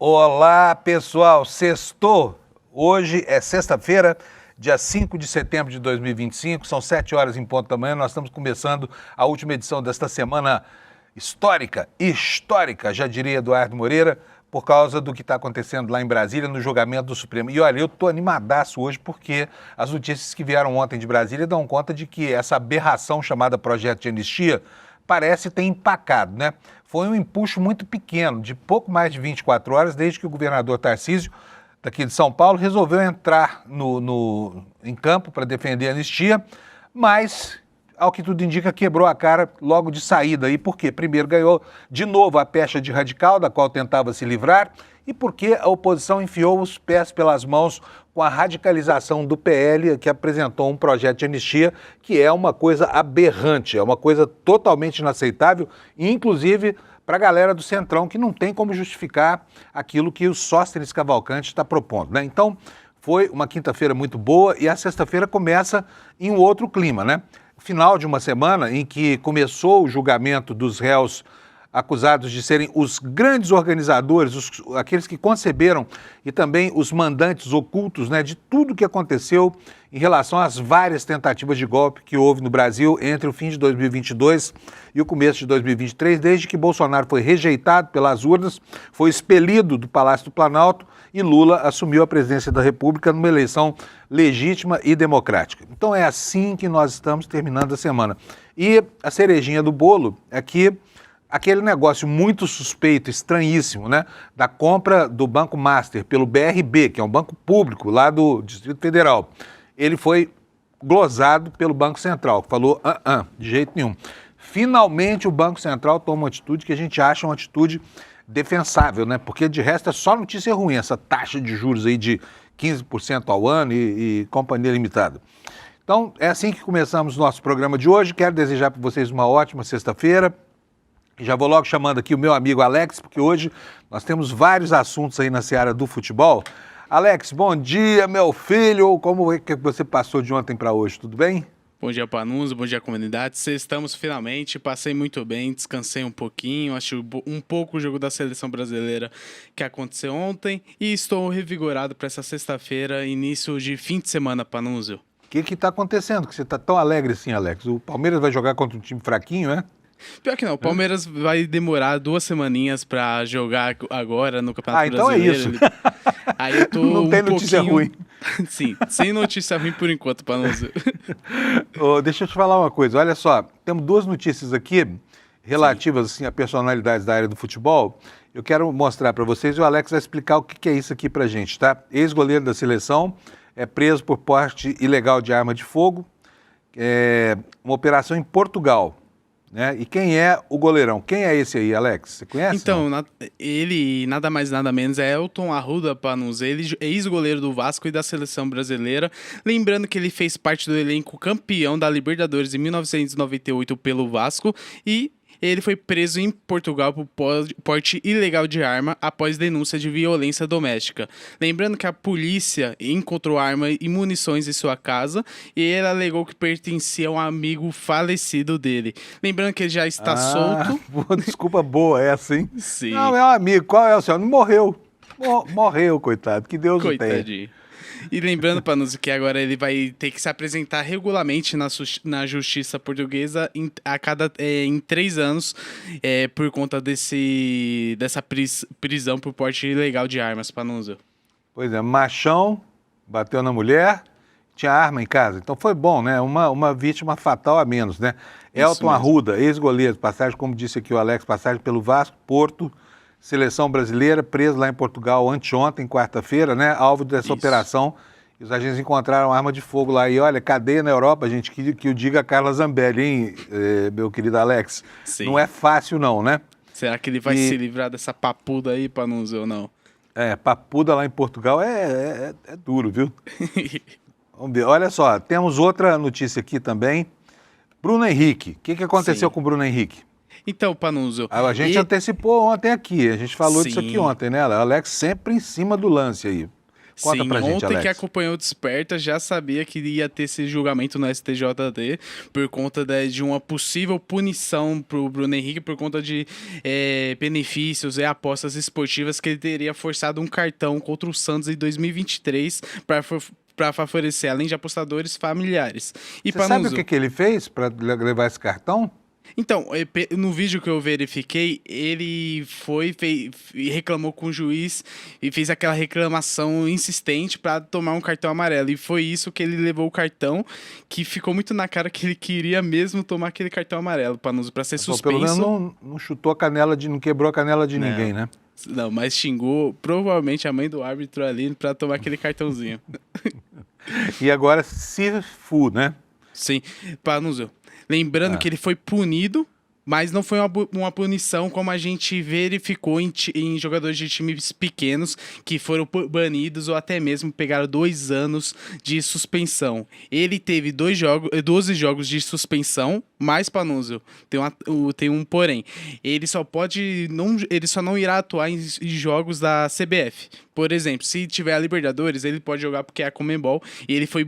Olá, pessoal. Sextou. Hoje é sexta-feira, dia 5 de setembro de 2025. São 7 horas em ponto da manhã. Nós estamos começando a última edição desta semana histórica, já diria Eduardo Moreira, por causa do que está acontecendo lá em Brasília, no julgamento do Supremo. E olha, eu estou animadaço hoje porque as notícias que vieram ontem de Brasília dão conta de que essa aberração chamada projeto de anistia parece ter empacado, né? Foi um empuxo muito pequeno, de pouco mais de 24 horas, desde que o governador Tarcísio, daqui de São Paulo, resolveu entrar em campo para defender a anistia, mas, ao que tudo indica, quebrou a cara logo de saída. E por quê? Primeiro, ganhou de novo a pecha de radical, da qual tentava se livrar, e porque a oposição enfiou os pés pelas mãos com a radicalização do PL, que apresentou um projeto de anistia que é uma coisa aberrante, é uma coisa totalmente inaceitável, inclusive para a galera do Centrão, que não tem como justificar aquilo que o Sóstenes Cavalcante está propondo, né? Então, foi uma quinta-feira muito boa e a sexta-feira começa em um outro clima, né? Final de uma semana em que começou o julgamento dos réus acusados de serem os grandes organizadores, aqueles que conceberam e também os mandantes ocultos, né, de tudo que aconteceu em relação às várias tentativas de golpe que houve no Brasil entre o fim de 2022 e o começo de 2023, desde que Bolsonaro foi rejeitado pelas urnas, foi expelido do Palácio do Planalto e Lula assumiu a presidência da República numa eleição legítima e democrática. Então é assim que nós estamos terminando a semana. E a cerejinha do bolo é que aquele negócio muito suspeito, estranhíssimo, né, da compra do Banco Master pelo BRB, que é um banco público lá do Distrito Federal, ele foi glosado pelo Banco Central, que falou, de jeito nenhum. Finalmente o Banco Central toma uma atitude que a gente acha uma atitude defensável, né, porque de resto é só notícia ruim, essa taxa de juros aí de 15% ao ano e companhia limitada. Então, é assim que começamos o nosso programa de hoje. Quero desejar para vocês uma ótima sexta-feira. Já vou logo chamando aqui o meu amigo Alex, porque hoje nós temos vários assuntos aí na seara do futebol. Alex, bom dia, meu filho. Como é que você passou de ontem para hoje? Tudo bem? Bom dia, Panuso. Bom dia, comunidade. Estamos finalmente. Passei muito bem, descansei um pouquinho, assisti um pouco o jogo da seleção brasileira que aconteceu ontem e estou revigorado para essa sexta-feira, início de fim de semana, Panuso. O que está acontecendo que você está tão alegre assim, Alex? O Palmeiras vai jogar contra um time fraquinho, é? Pior que não, o Palmeiras vai demorar 2 semaninhas pra jogar agora no Campeonato Brasileiro. Então é isso. Aí eu tô não tem notícia ruim. Sim, sem notícia ruim por enquanto, Panuso. Deixa eu te falar uma coisa, olha só, temos 2 notícias aqui relativas assim, a personalidades da área do futebol. Eu quero mostrar para vocês e o Alex vai explicar o que é isso aqui pra gente, tá? Ex-goleiro da seleção é preso por porte ilegal de arma de fogo, uma operação em Portugal. Né? E quem é o goleirão? Quem é esse aí, Alex? Você conhece? Então, ele nada mais nada menos é Elton Arruda Panuso, ele é ex-goleiro do Vasco e da seleção brasileira. Lembrando que ele fez parte do elenco campeão da Libertadores em 1998 pelo Vasco e ele foi preso em Portugal por porte ilegal de arma após denúncia de violência doméstica. Lembrando que a polícia encontrou arma e munições em sua casa e ele alegou que pertencia a um amigo falecido dele. Lembrando que ele já está solto. Desculpa boa essa, hein? Sim. Não, é um amigo. Qual é o seu? Não morreu. Morreu, coitado. Que Deus o tenha. E lembrando, Panuso, que agora ele vai ter que se apresentar regularmente na justiça portuguesa em 3 anos por conta dessa prisão por porte ilegal de armas, Panuso. Pois é, machão, bateu na mulher, tinha arma em casa. Então foi bom, né? Uma vítima fatal a menos, né? Elton Arruda, ex-goleiro, passagem, como disse aqui o Alex, passagem pelo Vasco, Porto, seleção brasileira, preso lá em Portugal anteontem, quarta-feira, né? Alvo dessa operação. E os agentes encontraram arma de fogo lá. E olha, cadeia na Europa, gente, que o diga a Carla Zambelli, hein, meu querido Alex? Sim. Não é fácil não, né? Será que ele vai se livrar dessa papuda aí, Panuso, ou não? Papuda lá em Portugal é duro, viu? Vamos ver. Olha só, temos outra notícia aqui também. Bruno Henrique. O que aconteceu com o Bruno Henrique? Então, Panuso... A gente antecipou ontem aqui, a gente falou disso aqui ontem, né? Alex sempre em cima do lance aí. Conta Sim, pra gente, ontem Alex. que acompanhou o Desperta já sabia que ia ter esse julgamento no STJD por conta de uma possível punição pro Bruno Henrique por conta de benefícios e apostas esportivas que ele teria forçado um cartão contra o Santos em 2023 para favorecer, além de apostadores, familiares. E Você sabe o que ele fez para levar esse cartão? Então, no vídeo que eu verifiquei, ele reclamou com o juiz e fez aquela reclamação insistente para tomar um cartão amarelo. E foi isso que ele levou o cartão, que ficou muito na cara que ele queria mesmo tomar aquele cartão amarelo, Panuso, para ser suspenso. Pelo menos não chutou a canela, não quebrou a canela de ninguém, né? Não, mas xingou provavelmente a mãe do árbitro ali para tomar aquele cartãozinho. E agora se fu, né? Sim, Panuso. Lembrando que ele foi punido, mas não foi uma punição como a gente verificou em jogadores de times pequenos que foram banidos ou até mesmo pegaram 2 anos de suspensão. Ele teve 12 jogos de suspensão, mais Panuso. Tem um porém. Ele só não irá atuar em jogos da CBF. Por exemplo, se tiver a Libertadores, ele pode jogar porque é a Conmebol e ele foi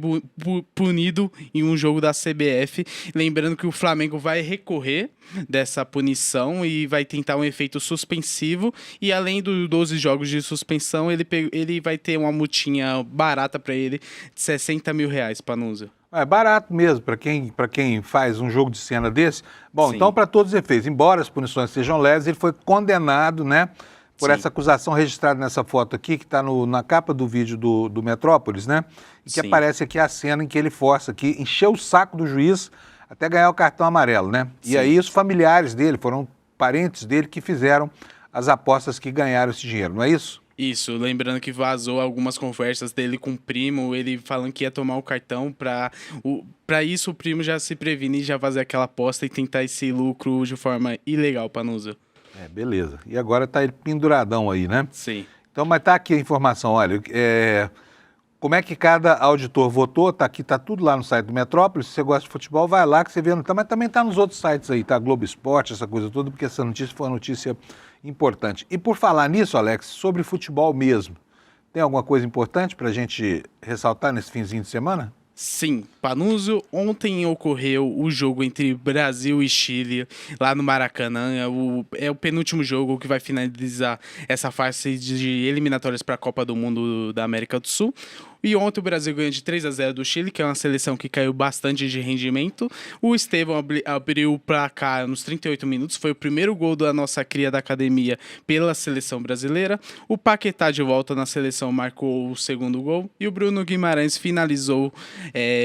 punido em um jogo da CBF. Lembrando que o Flamengo vai recorrer dessa punição e vai tentar um efeito suspensivo. E além dos 12 jogos de suspensão, ele vai ter uma multinha barata para ele de R$60 mil, Panuso. É barato mesmo para quem faz um jogo de cena desse. Bom, Sim. então, para todos os efeitos, embora as punições sejam leves, ele foi condenado, né? Por essa acusação registrada nessa foto aqui, que está na capa do vídeo do Metrópolis, né? E que aparece aqui a cena em que ele força aqui, encheu o saco do juiz até ganhar o cartão amarelo, né? Sim. E aí os familiares dele, foram parentes dele que fizeram as apostas que ganharam esse dinheiro, não é isso? Isso, lembrando que vazou algumas conversas dele com o primo, ele falando que ia tomar o cartão pra isso o primo já se prevenir, já fazer aquela aposta e tentar esse lucro de forma ilegal, Panuso. Beleza. E agora tá ele penduradão aí, né? Sim. Então, mas tá aqui a informação, olha, como é que cada auditor votou, tá aqui, tá tudo lá no site do Metrópolis. Se você gosta de futebol, vai lá que você vê, mas também tá nos outros sites aí, tá? Globo Esporte, essa coisa toda, porque essa notícia foi uma notícia importante. E por falar nisso, Alex, sobre futebol mesmo, tem alguma coisa importante pra gente ressaltar nesse finzinho de semana? Sim, Panuso, ontem ocorreu o jogo entre Brasil e Chile, lá no Maracanã. É o penúltimo jogo que vai finalizar essa fase de eliminatórias para a Copa do Mundo da América do Sul. E ontem o Brasil ganhou de 3-0 do Chile, que é uma seleção que caiu bastante de rendimento. O Estevão abriu o placar nos 38 minutos, foi o primeiro gol da nossa cria da academia pela seleção brasileira. O Paquetá, de volta na seleção, marcou o segundo gol. E o Bruno Guimarães finalizou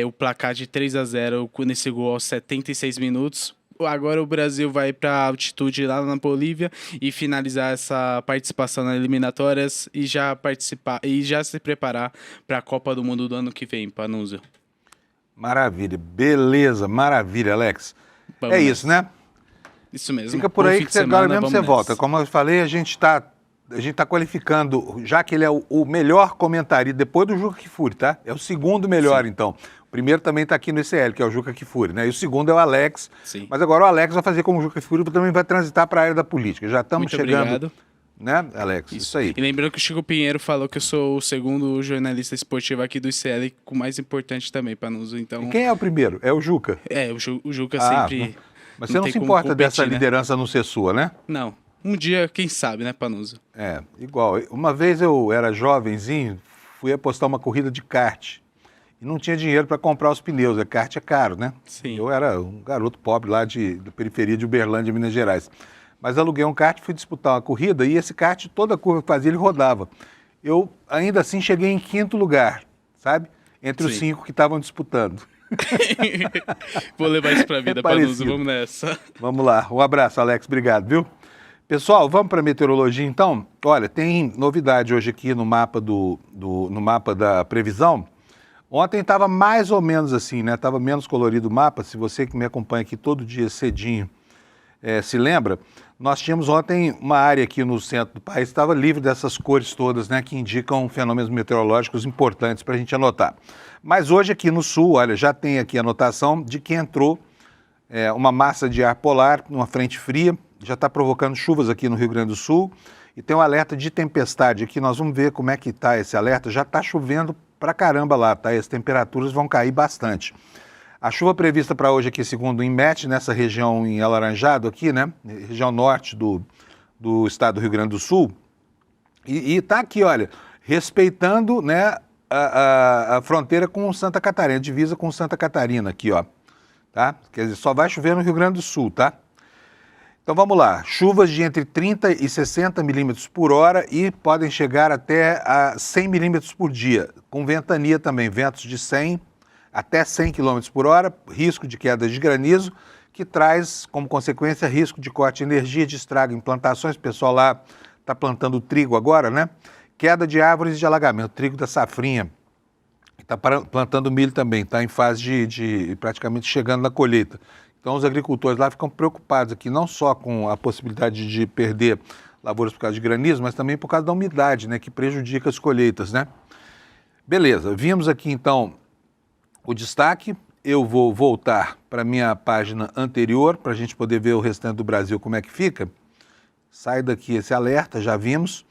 o placar de 3-0 nesse gol aos 76 minutos. Agora o Brasil vai para a altitude lá na Bolívia e finalizar essa participação nas eliminatórias e já se preparar para a Copa do Mundo do ano que vem, Panuso. Maravilha, beleza, maravilha, Alex. Vamos é isso, né? Isso mesmo. Fica por aí que agora mesmo você volta. Como eu falei, a gente tá qualificando, já que ele é o melhor comentarista, depois do Juca Kfouri, tá? É o segundo melhor, então. O primeiro também está aqui no ICL, que é o Juca Kfouri, né? E o segundo é o Alex. Sim. Mas agora o Alex vai fazer como o Juca Kfouri, também vai transitar para a área da política. Já estamos chegando. Obrigado. Né, Alex? Isso aí. E lembrando que o Chico Pinheiro falou que eu sou o segundo jornalista esportivo aqui do ICL, o mais importante também, Panuso. Então... E quem é o primeiro? É o Juca? O Juca sempre... Mas você não se importa dessa liderança não ser sua, né? Não. Um dia, quem sabe, né, Panuso? Igual. Uma vez eu era jovenzinho, fui apostar uma corrida de kart. E não tinha dinheiro para comprar os pneus. Kart é caro, né? Sim. Eu era um garoto pobre lá da periferia de Uberlândia, Minas Gerais. Mas aluguei um kart, fui disputar uma corrida e esse kart, toda curva que fazia, ele rodava. Eu, ainda assim, cheguei em 5º lugar, sabe? Entre os 5 que estavam disputando. Vou levar isso para a vida, Panuso. Vamos nessa. Vamos lá. Um abraço, Alex. Obrigado, viu? Pessoal, vamos para a meteorologia, então? Olha, tem novidade hoje aqui no mapa no mapa da previsão. Ontem estava mais ou menos assim, né? Estava menos colorido o mapa. Se você que me acompanha aqui todo dia cedinho se lembra, nós tínhamos ontem uma área aqui no centro do país que estava livre dessas cores todas, né? Que indicam fenômenos meteorológicos importantes para a gente anotar. Mas hoje aqui no sul, olha, já tem aqui a anotação de que entrou uma massa de ar polar, uma frente fria, já está provocando chuvas aqui no Rio Grande do Sul e tem um alerta de tempestade aqui. Nós vamos ver como é que está esse alerta. Já está chovendo pra caramba lá, tá? E as temperaturas vão cair bastante. A chuva prevista para hoje aqui, segundo o INMET, nessa região em alaranjado aqui, né? Região norte do estado do Rio Grande do Sul. E tá aqui, olha, respeitando, né, a fronteira com Santa Catarina, divisa com Santa Catarina aqui, ó. Tá? Quer dizer, só vai chover no Rio Grande do Sul, tá? Então vamos lá, chuvas de entre 30 e 60 milímetros por hora e podem chegar até a 100 milímetros por dia, com ventania também, ventos de 100 até 100 quilômetros por hora, risco de queda de granizo, que traz como consequência risco de corte de energia, de estrago em plantações. O pessoal lá está plantando trigo agora, né? Queda de árvores e de alagamento, trigo da safrinha. Está plantando milho também, está em fase de praticamente chegando na colheita. Então os agricultores lá ficam preocupados aqui, não só com a possibilidade de perder lavouras por causa de granizo, mas também por causa da umidade, né, que prejudica as colheitas, né? Beleza, vimos aqui então o destaque. Eu vou voltar para a minha página anterior, para a gente poder ver o restante do Brasil como é que fica. Sai daqui esse alerta, já vimos.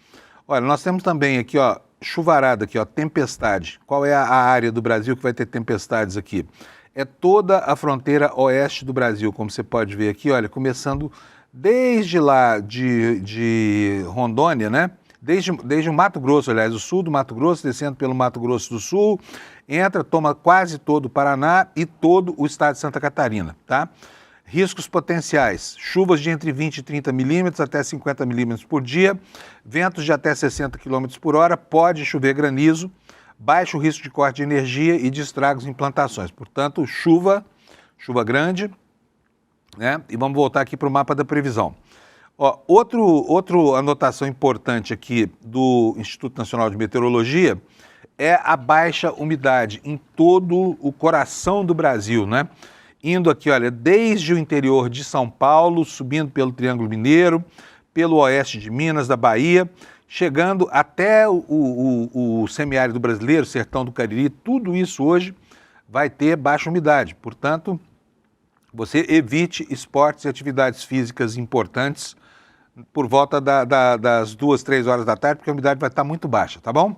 Olha, nós temos também aqui, ó, chuvarada aqui, ó, tempestade. Qual é a área do Brasil que vai ter tempestades aqui? É toda a fronteira oeste do Brasil, como você pode ver aqui, olha, começando desde lá de Rondônia, né? Desde o Mato Grosso, aliás, o sul do Mato Grosso, descendo pelo Mato Grosso do Sul, entra, toma quase todo o Paraná e todo o estado de Santa Catarina, tá? Riscos potenciais, chuvas de entre 20 e 30 milímetros até 50 milímetros por dia, ventos de até 60 quilômetros por hora, pode chover granizo, baixo risco de corte de energia e de estragos em plantações. Portanto, chuva grande, né? E vamos voltar aqui para o mapa da previsão. Ó, outra anotação importante aqui do Instituto Nacional de Meteorologia é a baixa umidade em todo o coração do Brasil, né? Indo aqui, olha, desde o interior de São Paulo, subindo pelo Triângulo Mineiro, pelo oeste de Minas, da Bahia, chegando até o semiárido brasileiro, sertão do Cariri, tudo isso hoje vai ter baixa umidade. Portanto, você evite esportes e atividades físicas importantes por volta das 2, 3 horas da tarde, porque a umidade vai estar muito baixa, tá bom?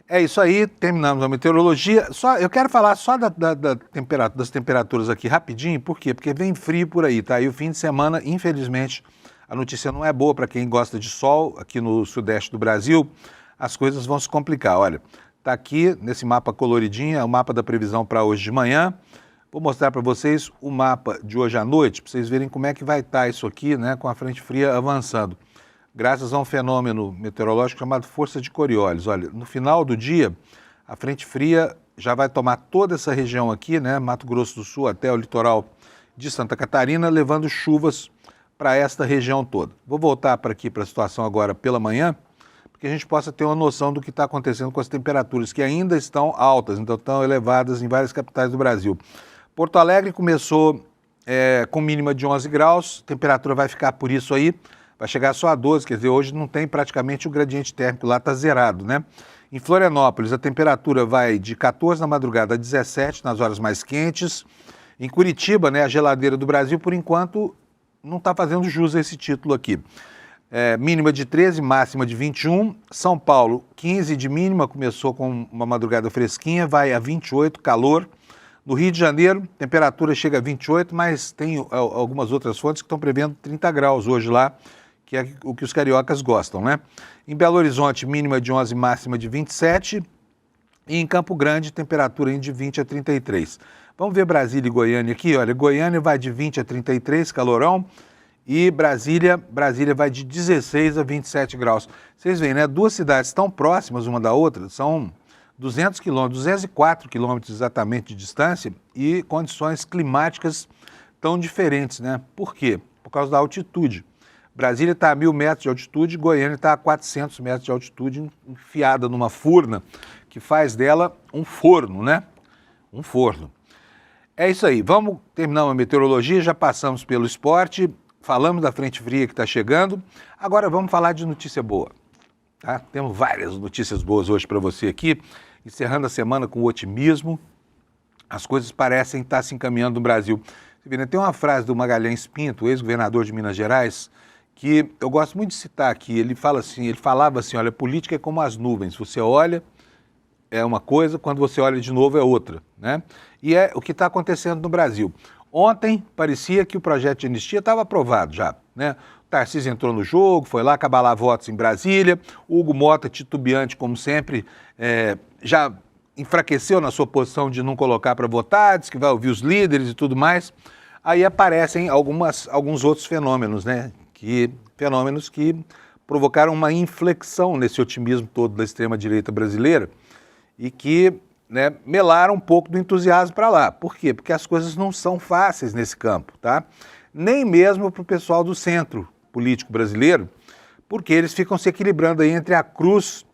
É isso aí, terminamos a meteorologia. Eu quero falar só das temperaturas aqui rapidinho, por quê? Porque vem frio por aí, tá? E o fim de semana, infelizmente, a notícia não é boa para quem gosta de sol, aqui no sudeste do Brasil, as coisas vão se complicar. Olha, tá aqui nesse mapa coloridinho, é o mapa da previsão para hoje de manhã. Vou mostrar para vocês o mapa de hoje à noite, para vocês verem como é que vai estar isso aqui, né, com a frente fria avançando. Graças a um fenômeno meteorológico chamado força de Coriolis. Olha, no final do dia, a frente fria já vai tomar toda essa região aqui, né, Mato Grosso do Sul até o litoral de Santa Catarina, levando chuvas para esta região toda. Vou voltar para aqui para a situação agora pela manhã, porque a gente possa ter uma noção do que está acontecendo com as temperaturas, que ainda estão altas, então estão elevadas em várias capitais do Brasil. Porto Alegre começou com mínima de 11 graus, a temperatura vai ficar por isso aí, vai chegar só a 12, quer dizer, hoje não tem praticamente o gradiente térmico lá, está zerado, né? Em Florianópolis, a temperatura vai de 14 na madrugada a 17 nas horas mais quentes. Em Curitiba, né, a geladeira do Brasil, por enquanto, não está fazendo jus a esse título aqui. Mínima de 13, máxima de 21. São Paulo, 15 de mínima, começou com uma madrugada fresquinha, vai a 28, calor. No Rio de Janeiro, temperatura chega a 28, mas tem algumas outras fontes que estão prevendo 30 graus hoje lá, que é o que os cariocas gostam, né? Em Belo Horizonte, mínima de 11, máxima de 27. E em Campo Grande, temperatura de 20 a 33. Vamos ver Brasília e Goiânia aqui, olha, Goiânia vai de 20 a 33, calorão, e Brasília vai de 16 a 27 graus. Vocês veem, né? Duas cidades tão próximas uma da outra, são 200 quilômetros, 204 quilômetros exatamente de distância e condições climáticas tão diferentes, né? Por quê? Por causa da altitude. Brasília está a 1.000 metros de altitude, Goiânia está a 400 metros de altitude, enfiada numa furna que faz dela um forno, né? Um forno. É isso aí, vamos terminar uma meteorologia, já passamos pelo esporte, falamos da frente fria que está chegando, agora vamos falar de notícia boa. Tá? Temos várias notícias boas hoje para você aqui, encerrando a semana com otimismo, as coisas parecem estar se encaminhando no Brasil. Você vê, né? Tem uma frase do Magalhães Pinto, ex-governador de Minas Gerais, que eu gosto muito de citar aqui. Ele falava assim, olha, política é como as nuvens, você olha, é uma coisa, quando você olha de novo é outra, né? E é o que está acontecendo no Brasil. Ontem parecia que o projeto de anistia estava aprovado já, né? O Tarcísio entrou no jogo, foi lá cabalar votos em Brasília, o Hugo Mota, titubeante como sempre, já enfraqueceu na sua posição de não colocar para votar, diz que vai ouvir os líderes e tudo mais. Aí aparecem alguns outros fenômenos, né? Fenômenos que provocaram uma inflexão nesse otimismo todo da extrema-direita brasileira e que, né, melaram um pouco do entusiasmo para lá. Por quê? Porque as coisas não são fáceis nesse campo, tá? Nem mesmo para o pessoal do centro político brasileiro, porque eles ficam se equilibrando aí entre a cruz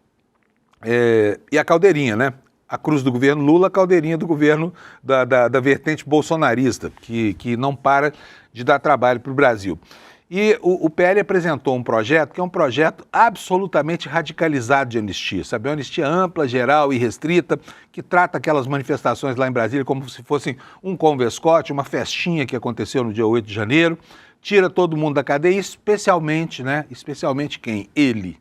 e a caldeirinha, né? A cruz do governo Lula, a caldeirinha do governo da vertente bolsonarista, que não para de dar trabalho para o Brasil. E o PL apresentou um projeto que é um projeto absolutamente radicalizado de anistia, sabe? Uma anistia ampla, geral e restrita, que trata aquelas manifestações lá em Brasília como se fossem um convescote, uma festinha que aconteceu no dia 8 de janeiro, tira todo mundo da cadeia, especialmente, né? Especialmente quem? Ele,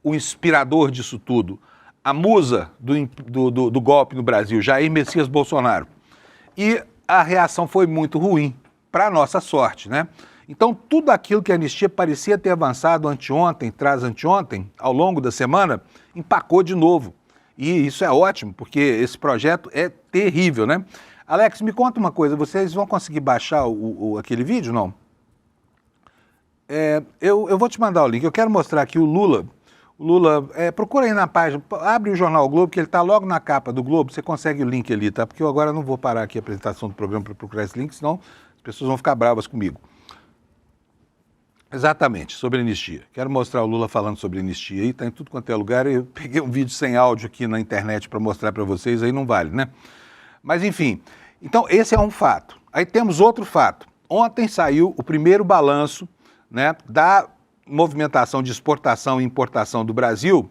o inspirador disso tudo, a musa do golpe no Brasil, Jair Messias Bolsonaro. E a reação foi muito ruim, para a nossa sorte, né? Então, tudo aquilo que a anistia parecia ter avançado anteontem, anteontem, ao longo da semana, empacou de novo. E isso é ótimo, porque esse projeto é terrível, né? Alex, me conta uma coisa, vocês vão conseguir baixar aquele vídeo, não? Eu vou te mandar o link, eu quero mostrar aqui o Lula, procura aí na página, abre o jornal o Globo, que ele está logo na capa do Globo, você consegue o link ali, tá? Porque eu agora não vou parar aqui a apresentação do programa para procurar esse link, senão as pessoas vão ficar bravas comigo. Exatamente, sobre anistia. Quero mostrar o Lula falando sobre anistia aí, está em tudo quanto é lugar. Eu peguei um vídeo sem áudio aqui na internet para mostrar para vocês, aí não vale, né? Mas enfim, então esse é um fato. Aí temos outro fato. Ontem saiu o primeiro balanço, né, da movimentação de exportação e importação do Brasil,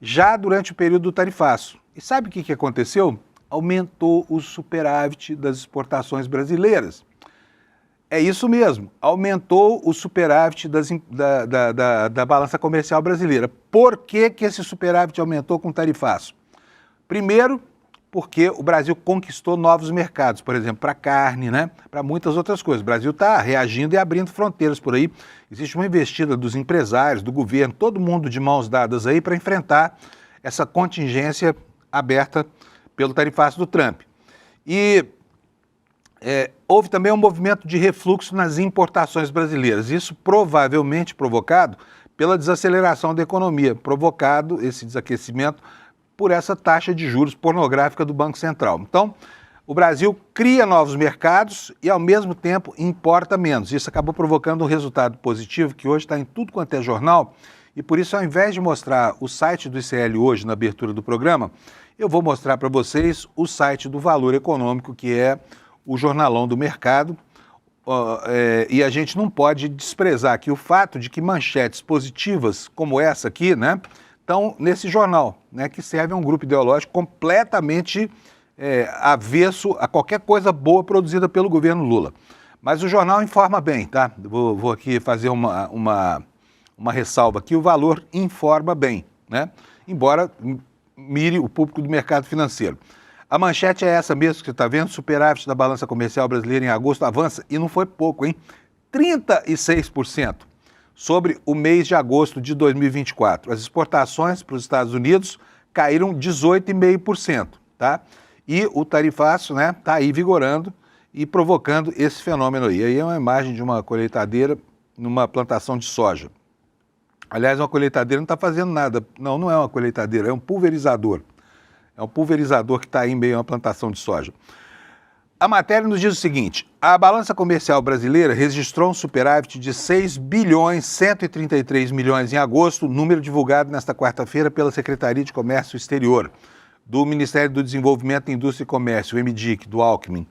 já durante o período do tarifaço. E sabe o que aconteceu? Aumentou o superávit das exportações brasileiras. É isso mesmo, aumentou o superávit da balança comercial brasileira. Por que esse superávit aumentou com o tarifaço? Primeiro, porque o Brasil conquistou novos mercados, por exemplo, para carne, né? Para muitas outras coisas. O Brasil está reagindo e abrindo fronteiras por aí. Existe uma investida dos empresários, do governo, todo mundo de mãos dadas aí para enfrentar essa contingência aberta pelo tarifaço do Trump. E houve também um movimento de refluxo nas importações brasileiras, isso provavelmente provocado pela desaceleração da economia, provocado esse desaquecimento por essa taxa de juros pornográfica do Banco Central. Então, o Brasil cria novos mercados e, ao mesmo tempo, importa menos. Isso acabou provocando um resultado positivo que hoje está em tudo quanto é jornal e, por isso, ao invés de mostrar o site do ICL hoje na abertura do programa, eu vou mostrar para vocês o site do Valor Econômico, que é o jornalão do mercado, e a gente não pode desprezar aqui o fato de que manchetes positivas como essa aqui, né, estão nesse jornal, né, que serve a um grupo ideológico completamente avesso a qualquer coisa boa produzida pelo governo Lula. Mas o jornal informa bem, tá? Vou aqui fazer uma ressalva aqui, o Valor informa bem, né, embora mire o público do mercado financeiro. A manchete é essa mesmo que você está vendo, superávit da balança comercial brasileira em agosto avança, e não foi pouco, hein? 36% sobre o mês de agosto de 2024. As exportações para os Estados Unidos caíram 18,5%, tá? E o tarifaço, né, está aí vigorando e provocando esse fenômeno aí. Aí é uma imagem de uma colheitadeira numa plantação de soja. Aliás, uma colheitadeira não está fazendo nada. Não é uma colheitadeira, é um pulverizador. É um pulverizador que está aí em meio a uma plantação de soja. A matéria nos diz o seguinte: a balança comercial brasileira registrou um superávit de 6 bilhões 133 milhões em agosto, número divulgado nesta quarta-feira pela Secretaria de Comércio Exterior, do Ministério do Desenvolvimento, Indústria e Comércio, o MDIC, do Alckmin.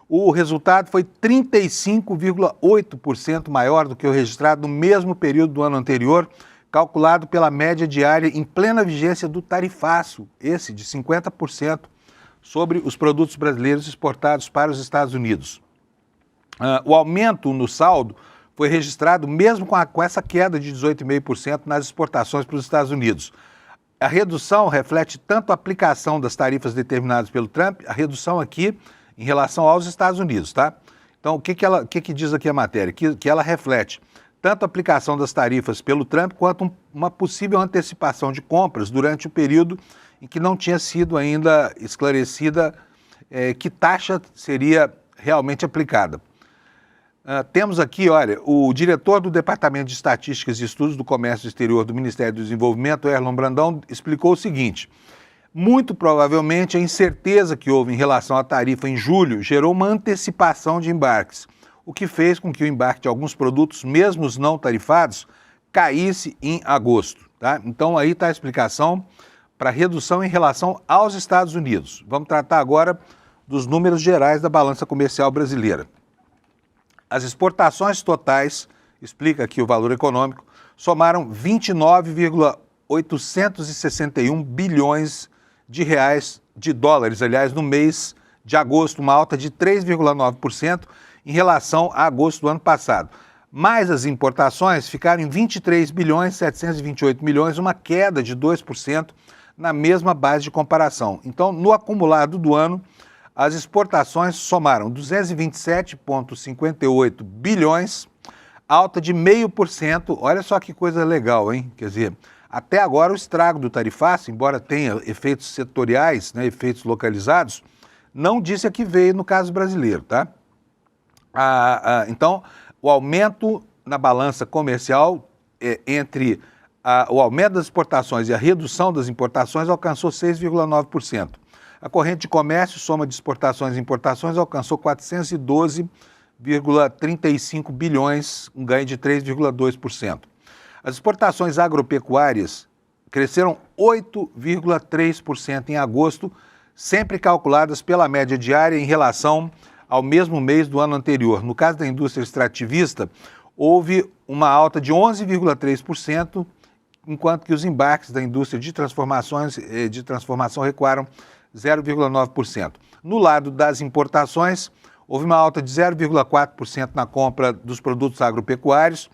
O resultado foi 35,8% maior do que o registrado no mesmo período do ano anterior, calculado pela média diária em plena vigência do tarifaço, esse de 50%, sobre os produtos brasileiros exportados para os Estados Unidos. O aumento no saldo foi registrado mesmo com essa queda de 18,5% nas exportações para os Estados Unidos. A redução reflete tanto a aplicação das tarifas determinadas pelo Trump, a redução aqui em relação aos Estados Unidos, tá? Então, o que diz aqui a matéria? Que ela reflete tanto a aplicação das tarifas pelo Trump quanto uma possível antecipação de compras durante o período em que não tinha sido ainda esclarecida que taxa seria realmente aplicada. Temos aqui, olha, o diretor do Departamento de Estatísticas e Estudos do Comércio Exterior do Ministério do Desenvolvimento, Erlon Brandão, explicou o seguinte: muito provavelmente a incerteza que houve em relação à tarifa em julho gerou uma antecipação de embarques, o que fez com que o embarque de alguns produtos, mesmo os não tarifados, caísse em agosto. Tá? Então aí está a explicação para a redução em relação aos Estados Unidos. Vamos tratar agora dos números gerais da balança comercial brasileira. As exportações totais, explica aqui o Valor Econômico, somaram 29,861 bilhões de dólares, aliás, no mês de agosto, uma alta de 3,9% em relação a agosto do ano passado. Mas as importações ficaram em 23 bilhões 728 milhões, uma queda de 2% na mesma base de comparação. Então, no acumulado do ano, as exportações somaram 227,58 bilhões, alta de 0,5%. Olha só que coisa legal, hein? Quer dizer, até agora o estrago do tarifaço, embora tenha efeitos setoriais, né, efeitos localizados, não disse a que veio no caso brasileiro, tá? Então, o aumento na balança comercial entre o aumento das exportações e a redução das importações alcançou 6,9%. A corrente de comércio, soma de exportações e importações, alcançou 412,35 bilhões, um ganho de 3,2%. As exportações agropecuárias cresceram 8,3% em agosto, sempre calculadas pela média diária em relação ao mesmo mês do ano anterior. No caso da indústria extrativista, houve uma alta de 11,3%, enquanto que os embarques da indústria de transformação recuaram 0,9%. No lado das importações, houve uma alta de 0,4% na compra dos produtos agropecuários,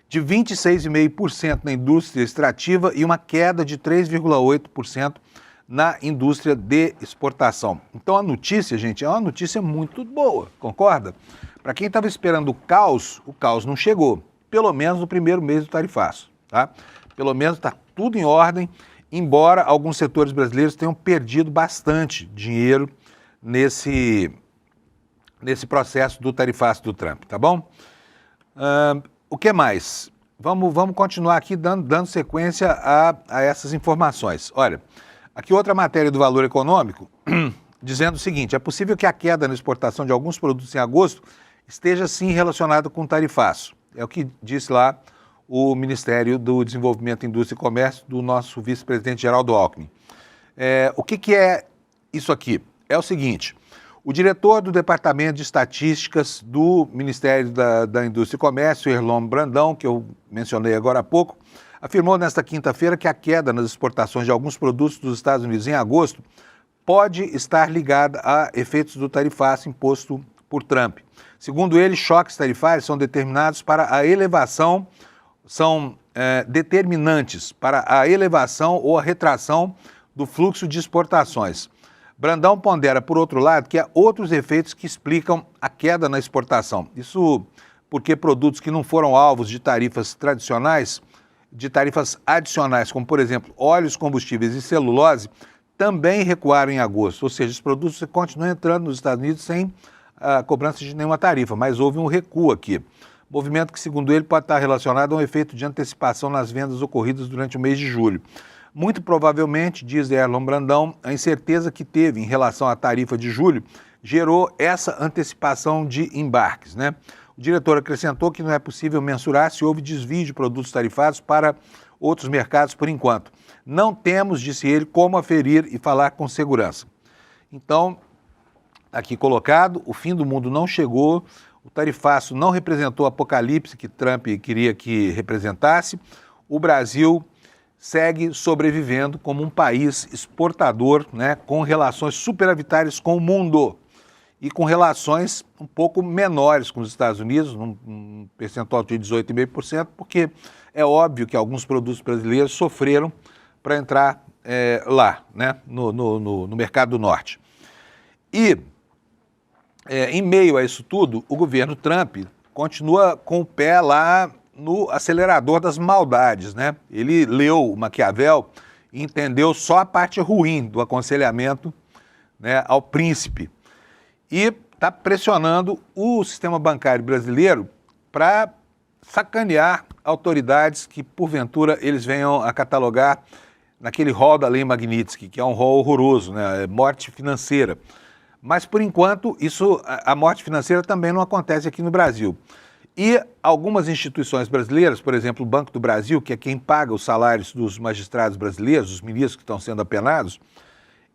de 26,5% na indústria extrativa e uma queda de 3,8% na indústria de exportação. Então a notícia, gente, é uma notícia muito boa, concorda? Para quem estava esperando o caos não chegou, pelo menos no primeiro mês do tarifaço, tá? Pelo menos está tudo em ordem, embora alguns setores brasileiros tenham perdido bastante dinheiro nesse processo do tarifaço do Trump, tá bom? O que mais? Vamos continuar aqui dando sequência a essas informações. Olha, aqui outra matéria do Valor Econômico, dizendo o seguinte: é possível que a queda na exportação de alguns produtos em agosto esteja sim relacionada com o tarifaço. É o que disse lá o Ministério do Desenvolvimento, Indústria e Comércio do nosso vice-presidente Geraldo Alckmin. O que é isso aqui? É o seguinte: o diretor do Departamento de Estatísticas do Ministério da Indústria e Comércio, Erlon Brandão, que eu mencionei agora há pouco, afirmou nesta quinta-feira que a queda nas exportações de alguns produtos dos Estados Unidos em agosto pode estar ligada a efeitos do tarifaço imposto por Trump. Segundo ele, choques tarifários são determinados para a elevação, determinantes para a elevação ou a retração do fluxo de exportações. Brandão pondera, por outro lado, que há outros efeitos que explicam a queda na exportação. Isso porque produtos que não foram alvos de tarifas tradicionais, de tarifas adicionais, como, por exemplo, óleos, combustíveis e celulose, também recuaram em agosto. Ou seja, os produtos continuam entrando nos Estados Unidos sem a cobrança de nenhuma tarifa, mas houve um recuo aqui. Movimento que, segundo ele, pode estar relacionado a um efeito de antecipação nas vendas ocorridas durante o mês de julho. Muito provavelmente, diz Erlon Brandão, a incerteza que teve em relação à tarifa de julho gerou essa antecipação de embarques, né? O diretor acrescentou que não é possível mensurar se houve desvio de produtos tarifados para outros mercados por enquanto. Não temos, disse ele, como aferir e falar com segurança. Então, aqui colocado, o fim do mundo não chegou, o tarifaço não representou o apocalipse que Trump queria que representasse, o Brasil segue sobrevivendo como um país exportador, né, com relações superavitárias com o mundo. e com relações um pouco menores com os Estados Unidos, um percentual de 18,5%, porque é óbvio que alguns produtos brasileiros sofreram para entrar lá, né, no mercado do norte. E, em meio a isso tudo, o governo Trump continua com o pé lá no acelerador das maldades, né? Ele leu o Maquiavel e entendeu só a parte ruim do aconselhamento, né, ao príncipe. E está pressionando o sistema bancário brasileiro para sacanear autoridades que, porventura, eles venham a catalogar naquele rol da Lei Magnitsky, que é um rol horroroso, né? Morte financeira. Mas, por enquanto, a morte financeira também não acontece aqui no Brasil. E algumas instituições brasileiras, por exemplo, o Banco do Brasil, que é quem paga os salários dos magistrados brasileiros, dos ministros que estão sendo apenados,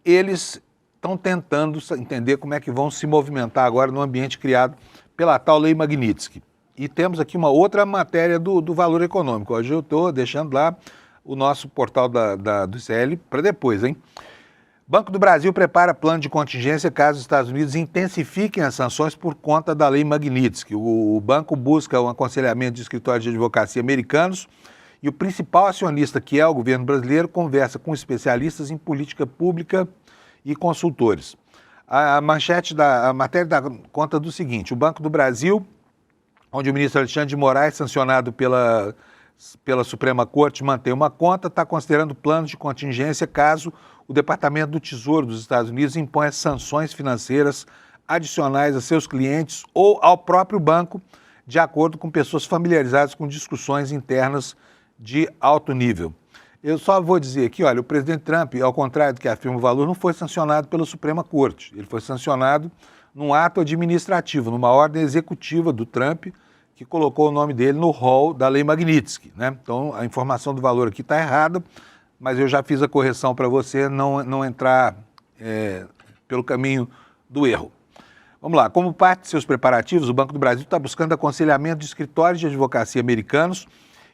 eles estão tentando entender como é que vão se movimentar agora no ambiente criado pela tal Lei Magnitsky. E temos aqui uma outra matéria do Valor Econômico. Hoje eu estou deixando lá o nosso portal do ICL para depois, hein? Banco do Brasil prepara plano de contingência caso os Estados Unidos intensifiquem as sanções por conta da Lei Magnitsky. O banco busca um aconselhamento de escritórios de advocacia americanos e o principal acionista, que é o governo brasileiro, conversa com especialistas em política pública e consultores. A matéria dá conta do seguinte: o Banco do Brasil, onde o ministro Alexandre de Moraes, sancionado pela Suprema Corte, mantém uma conta, está considerando planos de contingência caso o Departamento do Tesouro dos Estados Unidos imponha sanções financeiras adicionais a seus clientes ou ao próprio banco, de acordo com pessoas familiarizadas com discussões internas de alto nível. Eu só vou dizer aqui, olha, o presidente Trump, ao contrário do que afirma o Valor, não foi sancionado pela Suprema Corte. Ele foi sancionado num ato administrativo, numa ordem executiva do Trump, que colocou o nome dele no rol da Lei Magnitsky, né? Então, a informação do Valor aqui está errada, mas eu já fiz a correção para você não entrar pelo caminho do erro. Vamos lá, como parte de seus preparativos, o Banco do Brasil está buscando aconselhamento de escritórios de advocacia americanos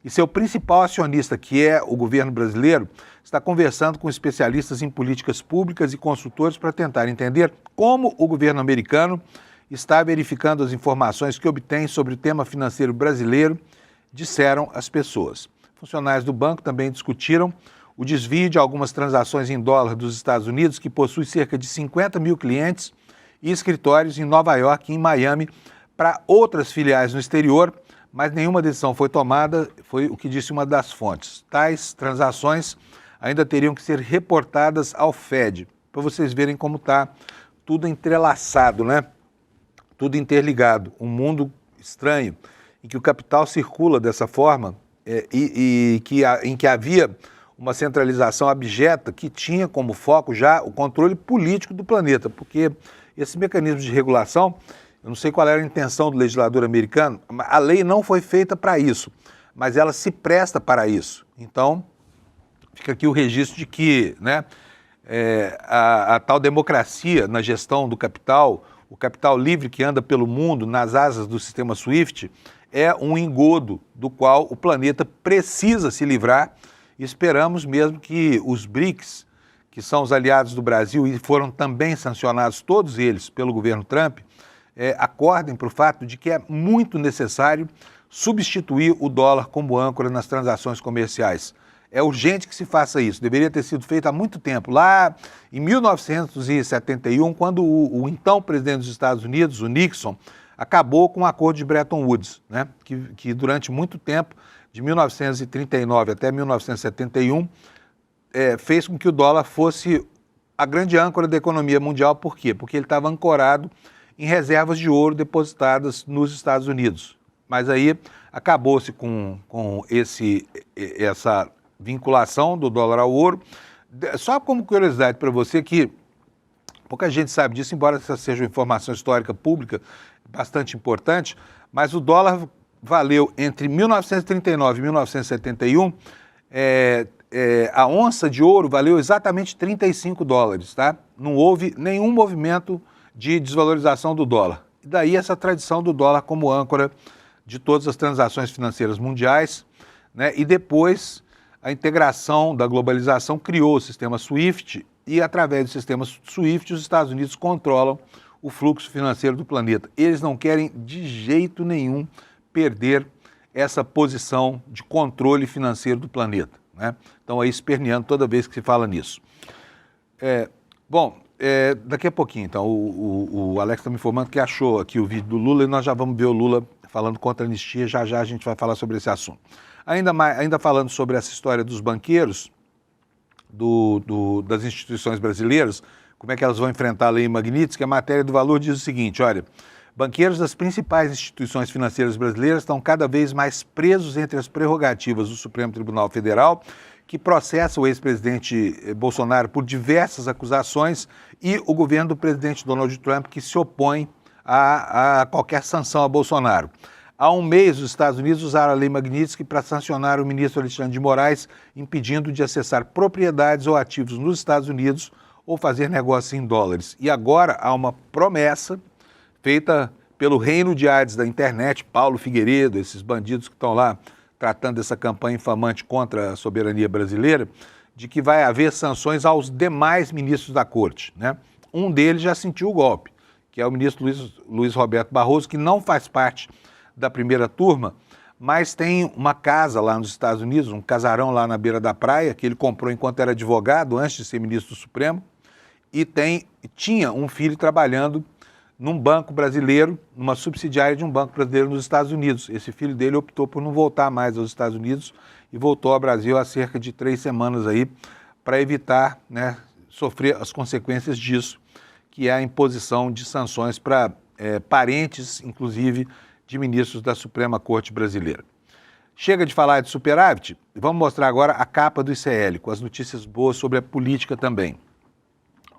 e seu principal acionista, que é o governo brasileiro, está conversando com especialistas em políticas públicas e consultores para tentar entender como o governo americano está verificando as informações que obtém sobre o tema financeiro brasileiro, disseram as pessoas. Funcionários do banco também discutiram o desvio de algumas transações em dólar dos Estados Unidos, que possui cerca de 50 mil clientes e escritórios em Nova York e em Miami para outras filiais no exterior, mas nenhuma decisão foi tomada, foi o que disse uma das fontes. Tais transações ainda teriam que ser reportadas ao Fed, para vocês verem como está tudo entrelaçado, né? Tudo interligado, um mundo estranho, em que o capital circula dessa forma em que havia uma centralização abjeta que tinha como foco já o controle político do planeta, porque esse mecanismo de regulação, eu não sei qual era a intenção do legislador americano, a lei não foi feita para isso, mas ela se presta para isso. Então, fica aqui o registro de que, né, a tal democracia na gestão do capital, o capital livre que anda pelo mundo nas asas do sistema SWIFT, é um engodo do qual o planeta precisa se livrar. E esperamos mesmo que os BRICS, que são os aliados do Brasil e foram também sancionados, todos eles, pelo governo Trump, acordem para o fato de que é muito necessário substituir o dólar como âncora nas transações comerciais. É urgente que se faça isso, deveria ter sido feito há muito tempo. Lá em 1971, quando o então presidente dos Estados Unidos, o Nixon, acabou com o acordo de Bretton Woods, né? que durante muito tempo, de 1939 até 1971, fez com que o dólar fosse a grande âncora da economia mundial. Por quê? Porque ele estava ancorado em reservas de ouro depositadas nos Estados Unidos. Mas aí acabou-se com essa vinculação do dólar ao ouro. Só como curiosidade para você, que pouca gente sabe disso, embora essa seja uma informação histórica pública bastante importante, mas o dólar valeu entre 1939 e 1971, a onça de ouro valeu exatamente 35 dólares, tá? Não houve nenhum movimento de desvalorização do dólar. E daí essa tradição do dólar como âncora de todas as transações financeiras mundiais, né? E depois a integração da globalização criou o sistema SWIFT e através do sistema SWIFT os Estados Unidos controlam o fluxo financeiro do planeta. Eles não querem de jeito nenhum perder essa posição de controle financeiro do planeta, né? Então aí esperneando toda vez que se fala nisso. Daqui a pouquinho, então, o Alex está me informando que achou aqui o vídeo do Lula e nós já vamos ver o Lula falando contra a anistia, já a gente vai falar sobre esse assunto. Ainda falando sobre essa história dos banqueiros, das instituições brasileiras, como é que elas vão enfrentar a Lei Magnitsky, a matéria do Valor diz o seguinte, olha, banqueiros das principais instituições financeiras brasileiras estão cada vez mais presos entre as prerrogativas do Supremo Tribunal Federal, que processa o ex-presidente Bolsonaro por diversas acusações, e o governo do presidente Donald Trump, que se opõe a qualquer sanção a Bolsonaro. Há um mês, os Estados Unidos usaram a Lei Magnitsky para sancionar o ministro Alexandre de Moraes, impedindo de acessar propriedades ou ativos nos Estados Unidos ou fazer negócio em dólares. E agora há uma promessa feita pelo reino de Hades da internet, Paulo Figueiredo, esses bandidos que estão lá tratando dessa campanha infamante contra a soberania brasileira, de que vai haver sanções aos demais ministros da corte, né? Um deles já sentiu o golpe, que é o ministro Luiz Roberto Barroso, que não faz parte da primeira turma, mas tem uma casa lá nos Estados Unidos, um casarão lá na beira da praia, que ele comprou enquanto era advogado, antes de ser ministro do Supremo, e tinha um filho trabalhando num banco brasileiro, numa subsidiária de um banco brasileiro nos Estados Unidos. Esse filho dele optou por não voltar mais aos Estados Unidos e voltou ao Brasil há cerca de 3 semanas aí, para evitar, né, sofrer as consequências disso, que é a imposição de sanções para parentes, inclusive, de ministros da Suprema Corte Brasileira. Chega de falar de superávit, vamos mostrar agora a capa do ICL, com as notícias boas sobre a política também.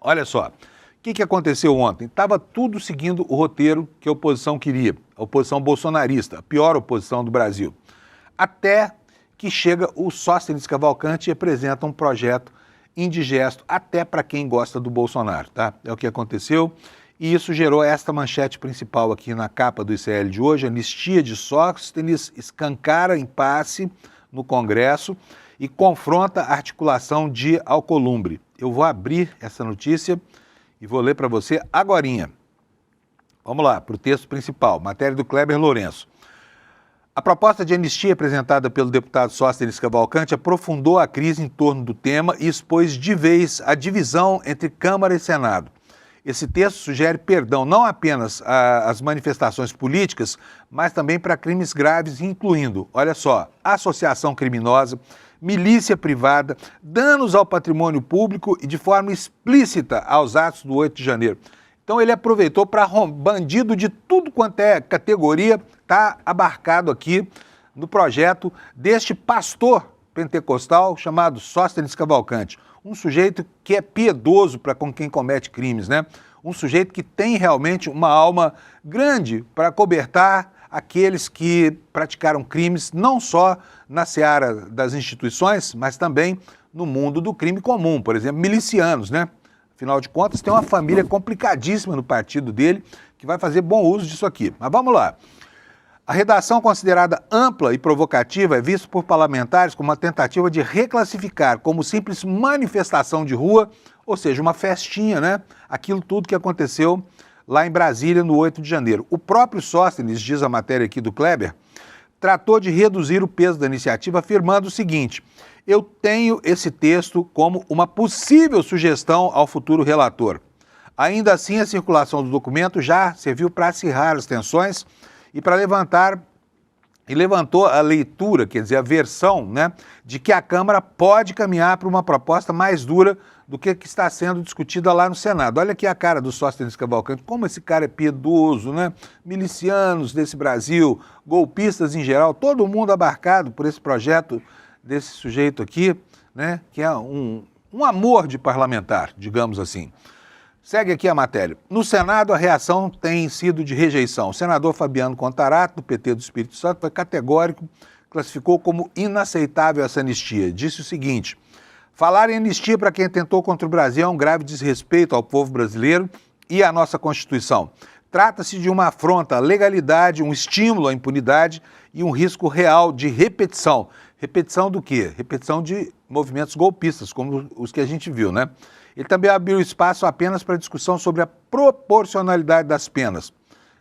Olha só, o que aconteceu ontem? Estava tudo seguindo o roteiro que a oposição queria, a oposição bolsonarista, a pior oposição do Brasil. Até que chega o Sóstenes Cavalcante e apresenta um projeto indigesto, até para quem gosta do Bolsonaro, tá? É o que aconteceu. E isso gerou esta manchete principal aqui na capa do ICL de hoje: anistia de Sóstenes escancara impasse no Congresso e confronta a articulação de Alcolumbre. Eu vou abrir essa notícia e vou ler para você agorinha. Vamos lá, para o texto principal, matéria do Kleber Lourenço. A proposta de anistia apresentada pelo deputado Sóstenes Cavalcante aprofundou a crise em torno do tema e expôs de vez a divisão entre Câmara e Senado. Esse texto sugere perdão não apenas às manifestações políticas, mas também para crimes graves, incluindo, olha só, associação criminosa, milícia privada, danos ao patrimônio público e de forma explícita aos atos do 8 de janeiro. Então ele aproveitou para bandido de tudo quanto é categoria, está abarcado aqui no projeto deste pastor pentecostal chamado Sóstenes Cavalcante. Um sujeito que é piedoso para com quem comete crimes, né? Um sujeito que tem realmente uma alma grande para cobertar aqueles que praticaram crimes não só na seara das instituições, mas também no mundo do crime comum, por exemplo, milicianos, né? Afinal de contas, tem uma família complicadíssima no partido dele que vai fazer bom uso disso aqui. Mas vamos lá. A redação considerada ampla e provocativa é vista por parlamentares como uma tentativa de reclassificar como simples manifestação de rua, ou seja, uma festinha, né? Aquilo tudo que aconteceu lá em Brasília no 8 de janeiro. O próprio Sóstenes, diz a matéria aqui do Kleber, tratou de reduzir o peso da iniciativa, afirmando o seguinte: eu tenho esse texto como uma possível sugestão ao futuro relator. Ainda assim, a circulação do documento já serviu para acirrar as tensões e para levantou a leitura, quer dizer, a versão, né, de que a Câmara pode caminhar para uma proposta mais dura do que está sendo discutida lá no Senado. Olha aqui a cara do Sóstenes Cavalcante, como esse cara é piedoso, né? Milicianos desse Brasil, golpistas em geral, todo mundo abarcado por esse projeto desse sujeito aqui, né, que é um amor de parlamentar, digamos assim. Segue aqui a matéria. No Senado, a reação tem sido de rejeição. O senador Fabiano Contarato, do PT do Espírito Santo, foi categórico, classificou como inaceitável essa anistia. Disse o seguinte: falar em anistia para quem atentou contra o Brasil é um grave desrespeito ao povo brasileiro e à nossa Constituição. Trata-se de uma afronta à legalidade, um estímulo à impunidade e um risco real de repetição. Repetição do quê? Repetição de movimentos golpistas, como os que a gente viu, né? Ele também abriu espaço apenas para discussão sobre a proporcionalidade das penas.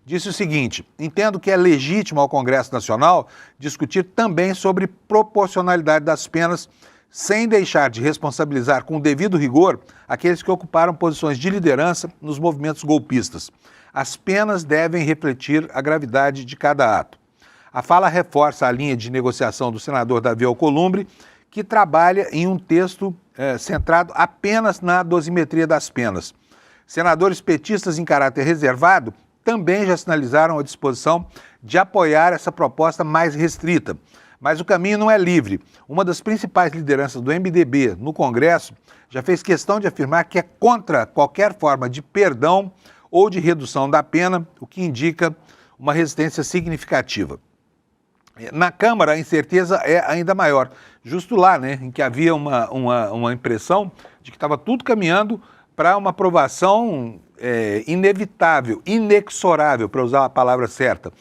Disse o seguinte: entendo que é legítimo ao Congresso Nacional discutir também sobre proporcionalidade das penas, sem deixar de responsabilizar com o devido rigor aqueles que ocuparam posições de liderança nos movimentos golpistas. As penas devem refletir a gravidade de cada ato. A fala reforça a linha de negociação do senador Davi Alcolumbre, que trabalha em um texto centrado apenas na dosimetria das penas. Senadores petistas em caráter reservado também já sinalizaram a disposição de apoiar essa proposta mais restrita. Mas o caminho não é livre. Uma das principais lideranças do MDB no Congresso já fez questão de afirmar que é contra qualquer forma de perdão ou de redução da pena, o que indica uma resistência significativa. Na Câmara, a incerteza é ainda maior. Justo lá, né, em que havia uma impressão de que estava tudo caminhando para uma aprovação inevitável, inexorável, para usar a palavra certa,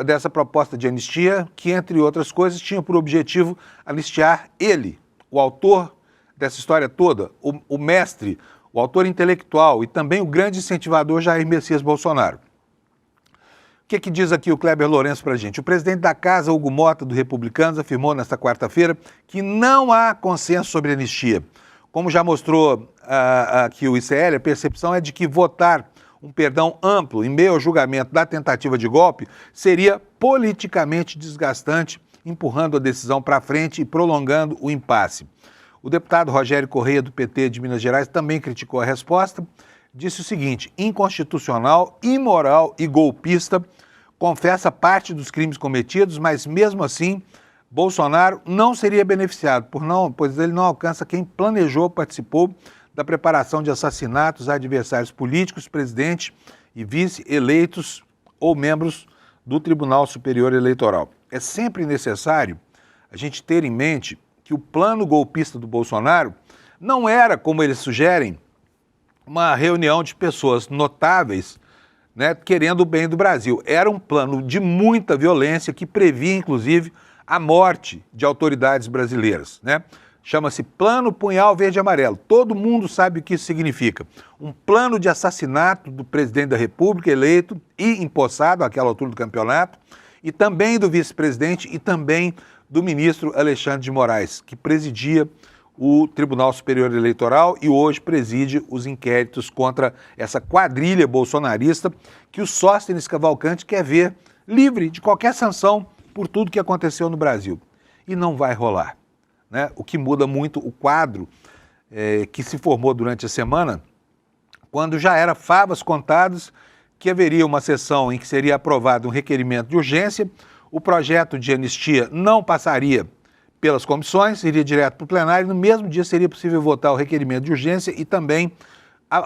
dessa proposta de anistia, que, entre outras coisas, tinha por objetivo anistiar ele, o autor dessa história toda, o mestre, o autor intelectual e também o grande incentivador Jair Messias Bolsonaro. O que diz aqui o Kleber Lourenço para a gente? O presidente da Casa, Hugo Mota, do Republicanos, afirmou nesta quarta-feira que não há consenso sobre anistia. Como já mostrou aqui o ICL, a percepção é de que votar um perdão amplo em meio ao julgamento da tentativa de golpe seria politicamente desgastante, empurrando a decisão para frente e prolongando o impasse. O deputado Rogério Correia, do PT de Minas Gerais, também criticou a resposta. Disse o seguinte: inconstitucional, imoral e golpista, confessa parte dos crimes cometidos, mas mesmo assim Bolsonaro não seria beneficiado, pois ele não alcança quem planejou, participou da preparação de assassinatos a adversários políticos, presidente e vice eleitos ou membros do Tribunal Superior Eleitoral. É sempre necessário a gente ter em mente que o plano golpista do Bolsonaro não era, como eles sugerem, uma reunião de pessoas notáveis, né, querendo o bem do Brasil. Era um plano de muita violência que previa, inclusive, a morte de autoridades brasileiras, né? Chama-se Plano Punhal Verde e Amarelo. Todo mundo sabe o que isso significa. Um plano de assassinato do presidente da República eleito e empossado àquela altura do campeonato, e também do vice-presidente e também do ministro Alexandre de Moraes, que presidia o Tribunal Superior Eleitoral e hoje preside os inquéritos contra essa quadrilha bolsonarista que o Sóstenes Cavalcante quer ver livre de qualquer sanção por tudo que aconteceu no Brasil. E não vai rolar, né? O que muda muito o quadro que se formou durante a semana, quando já era favas contadas que haveria uma sessão em que seria aprovado um requerimento de urgência, o projeto de anistia não passaria pelas comissões, iria direto para o plenário, e no mesmo dia seria possível votar o requerimento de urgência e também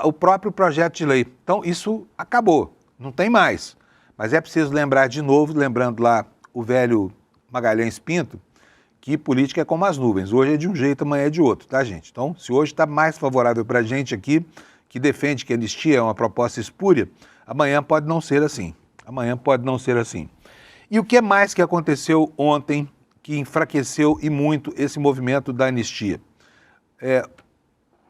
o próprio projeto de lei. Então isso acabou, não tem mais. Mas é preciso lembrar de novo, lembrando lá o velho Magalhães Pinto, que política é como as nuvens, hoje é de um jeito, amanhã é de outro, tá, gente? Então, se hoje está mais favorável para a gente aqui, que defende que a anistia é uma proposta espúria, amanhã pode não ser assim. Amanhã pode não ser assim. E o que mais que aconteceu ontem que enfraqueceu e muito esse movimento da anistia?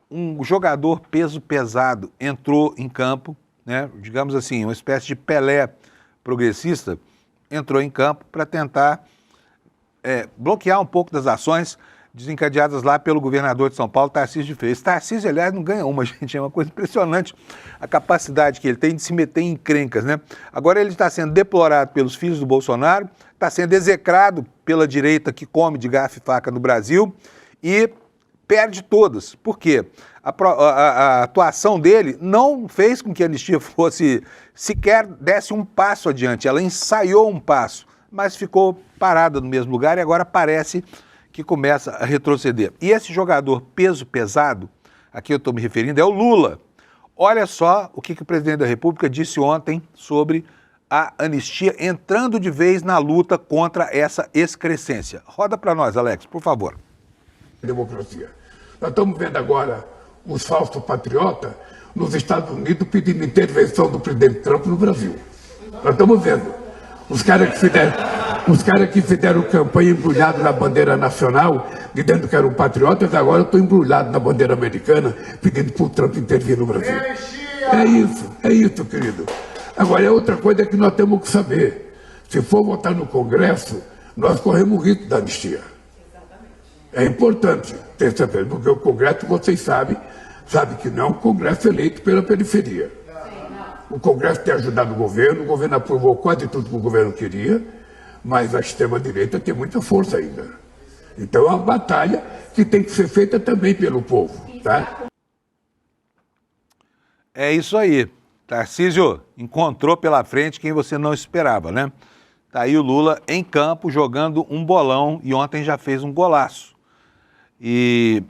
Um jogador peso pesado entrou em campo, né, digamos assim, uma espécie de Pelé progressista, entrou em campo para tentar bloquear um pouco das ações desencadeadas lá pelo governador de São Paulo, Tarcísio de Freitas. Tarcísio, aliás, não ganha uma, gente, é uma coisa impressionante a capacidade que ele tem de se meter em encrencas, né? Agora ele está sendo deplorado pelos filhos do Bolsonaro, está sendo execrado pela direita que come de garfo e faca no Brasil e perde todas. Por quê? A atuação dele não fez com que a anistia sequer desse um passo adiante, ela ensaiou um passo, mas ficou parada no mesmo lugar e agora parece que começa a retroceder. E esse jogador peso pesado, a que eu estou me referindo, é o Lula. Olha só o que o presidente da República disse ontem sobre a anistia, entrando de vez na luta contra essa excrescência. Roda para nós, Alex, por favor. Democracia. Nós estamos vendo agora os falsos patriotas nos Estados Unidos pedindo intervenção do presidente Trump no Brasil. Nós estamos vendo. Os caras que fizeram Os caras que fizeram campanha embrulhado na bandeira nacional, dizendo que eram patriotas, agora eu estou embrulhado na bandeira americana, pedindo para o Trump intervir no Brasil. É isso, querido. Agora, é outra coisa que nós temos que saber. Se for votar no Congresso, nós corremos o risco da anistia. É importante ter certeza, porque o Congresso, vocês sabem que não é um Congresso eleito pela periferia. O Congresso tem ajudado o governo aprovou quase tudo que o governo queria, mas a extrema-direita tem muita força ainda. Então é uma batalha que tem que ser feita também pelo povo, tá? É isso aí. Tarcísio encontrou pela frente quem você não esperava, né? Tá aí o Lula em campo jogando um bolão e ontem já fez um golaço. E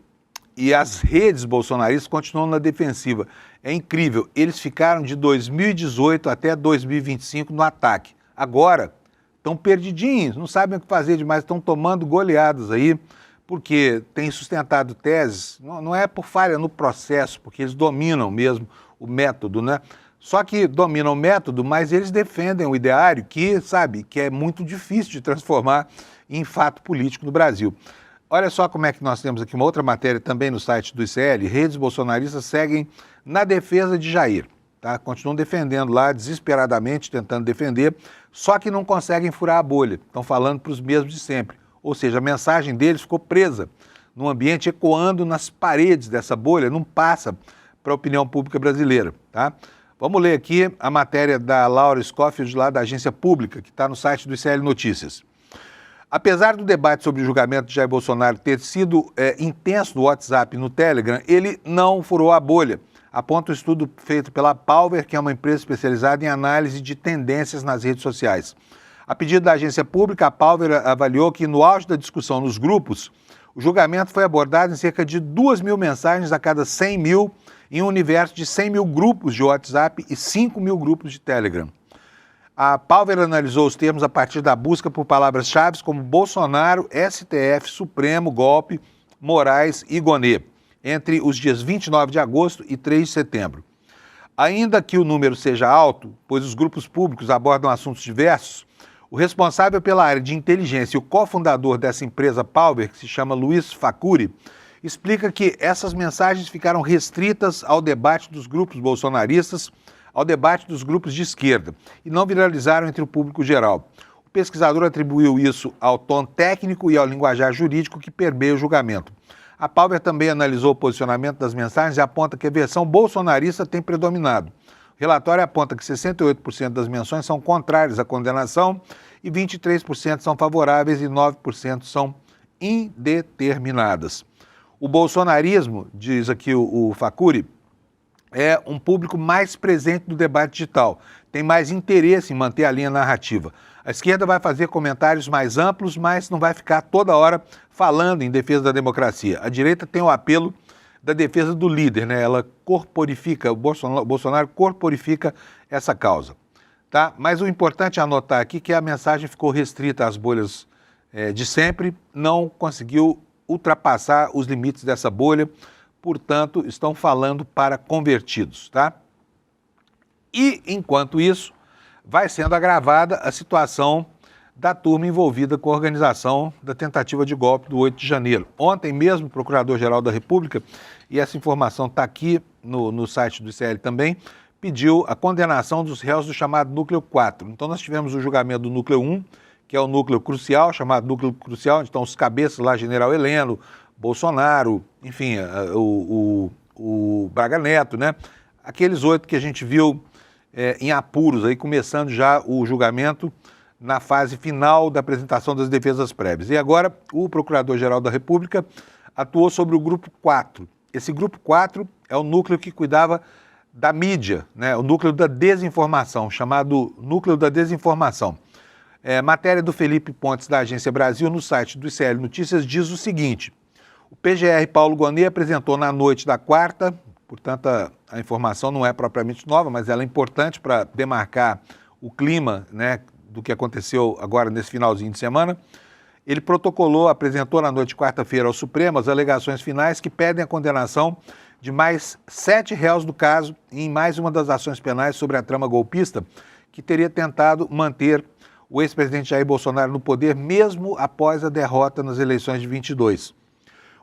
as redes bolsonaristas continuam na defensiva. É incrível, eles ficaram de 2018 até 2025 no ataque. Agora estão perdidinhos, não sabem o que fazer demais, estão tomando goleadas aí, porque têm sustentado teses, não é por falha no processo, porque eles dominam mesmo o método, né? Só que dominam o método, mas eles defendem o ideário que, sabe, que é muito difícil de transformar em fato político no Brasil. Olha só como é que nós temos aqui uma outra matéria também no site do ICL. Redes bolsonaristas seguem na defesa de Jair, tá? Continuam defendendo lá desesperadamente, tentando defender, só que não conseguem furar a bolha. Estão falando para os mesmos de sempre. Ou seja, a mensagem deles ficou presa num ambiente ecoando nas paredes dessa bolha, não passa para a opinião pública brasileira, tá? Vamos ler aqui a matéria da Laura Scofield, lá da Agência Pública, que está no site do ICL Notícias. Apesar do debate sobre o julgamento de Jair Bolsonaro ter sido intenso no WhatsApp e no Telegram, ele não furou a bolha, aponta o estudo feito pela Palver, que é uma empresa especializada em análise de tendências nas redes sociais. A pedido da agência pública, a Palver avaliou que no auge da discussão nos grupos, o julgamento foi abordado em cerca de 2.000 mensagens a cada 100.000 em um universo de 100.000 grupos de WhatsApp e 5.000 grupos de Telegram. A Palver analisou os termos a partir da busca por palavras-chave como Bolsonaro, STF, Supremo, golpe, Moraes e Gonê, entre os dias 29 de agosto e 3 de setembro. Ainda que o número seja alto, pois os grupos públicos abordam assuntos diversos, o responsável pela área de inteligência e o cofundador dessa empresa Palver, que se chama Luiz Facuri, explica que essas mensagens ficaram restritas ao debate dos grupos bolsonaristas, ao debate dos grupos de esquerda, e não viralizaram entre o público geral. O pesquisador atribuiu isso ao tom técnico e ao linguajar jurídico que permeia o julgamento. A Palver também analisou o posicionamento das mensagens e aponta que a versão bolsonarista tem predominado. O relatório aponta que 68% das menções são contrárias à condenação e 23% são favoráveis e 9% são indeterminadas. O bolsonarismo, diz aqui o Facuri, é um público mais presente no debate digital, tem mais interesse em manter a linha narrativa. A esquerda vai fazer comentários mais amplos, mas não vai ficar toda hora falando em defesa da democracia. A direita tem o apelo da defesa do líder, né? Ela corporifica, o Bolsonaro corporifica essa causa, tá? Mas o importante é anotar aqui que a mensagem ficou restrita às bolhas de sempre, não conseguiu ultrapassar os limites dessa bolha, portanto, estão falando para convertidos, tá? E, enquanto isso, vai sendo agravada a situação da turma envolvida com a organização da tentativa de golpe do 8 de janeiro. Ontem mesmo, o Procurador-Geral da República, e essa informação está aqui no site do ICL também, pediu a condenação dos réus do chamado Núcleo 4. Então, nós tivemos o julgamento do Núcleo 1, que é o núcleo crucial, chamado Núcleo Crucial, onde estão os cabeças lá, General Heleno, Bolsonaro, enfim, o Braga Neto, né? Aqueles 8 que a gente viu em apuros, aí começando já o julgamento na fase final da apresentação das defesas prévias. E agora o Procurador-Geral da República atuou sobre o Grupo 4. Esse Grupo 4 é o núcleo que cuidava da mídia, né? O núcleo da desinformação, chamado Núcleo da Desinformação. Matéria do Felipe Pontes, da Agência Brasil, no site do ICL Notícias, diz o seguinte: o PGR Paulo Gonê apresentou na noite da quarta, portanto a informação não é propriamente nova, mas ela é importante para demarcar o clima, né, do que aconteceu agora nesse finalzinho de semana. Ele apresentou na noite de quarta-feira ao Supremo as alegações finais que pedem a condenação de mais 7 réus do caso em mais uma das ações penais sobre a trama golpista que teria tentado manter o ex-presidente Jair Bolsonaro no poder, mesmo após a derrota nas eleições de 22.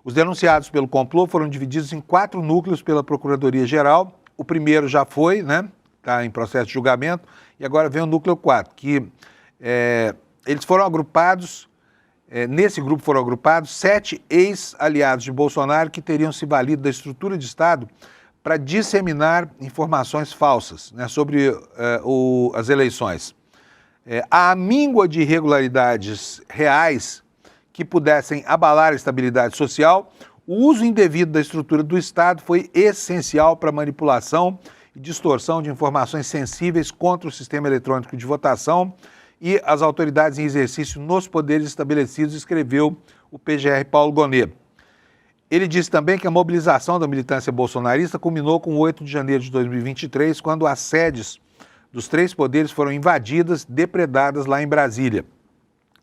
Os denunciados pelo complô foram divididos em 4 núcleos pela Procuradoria-Geral. O primeiro já foi, né? Está em processo de julgamento. E agora vem o núcleo 4, que eles foram agrupados, nesse grupo foram agrupados 7 ex-aliados de Bolsonaro que teriam se valido da estrutura de Estado para disseminar informações falsas, né, sobre as eleições. A míngua de irregularidades reais que pudessem abalar a estabilidade social, o uso indevido da estrutura do Estado foi essencial para a manipulação e distorção de informações sensíveis contra o sistema eletrônico de votação e as autoridades em exercício nos poderes estabelecidos, escreveu o PGR Paulo Gonet. Ele disse também que a mobilização da militância bolsonarista culminou com o 8 de janeiro de 2023, quando as sedes dos 3 poderes foram invadidas, depredadas lá em Brasília.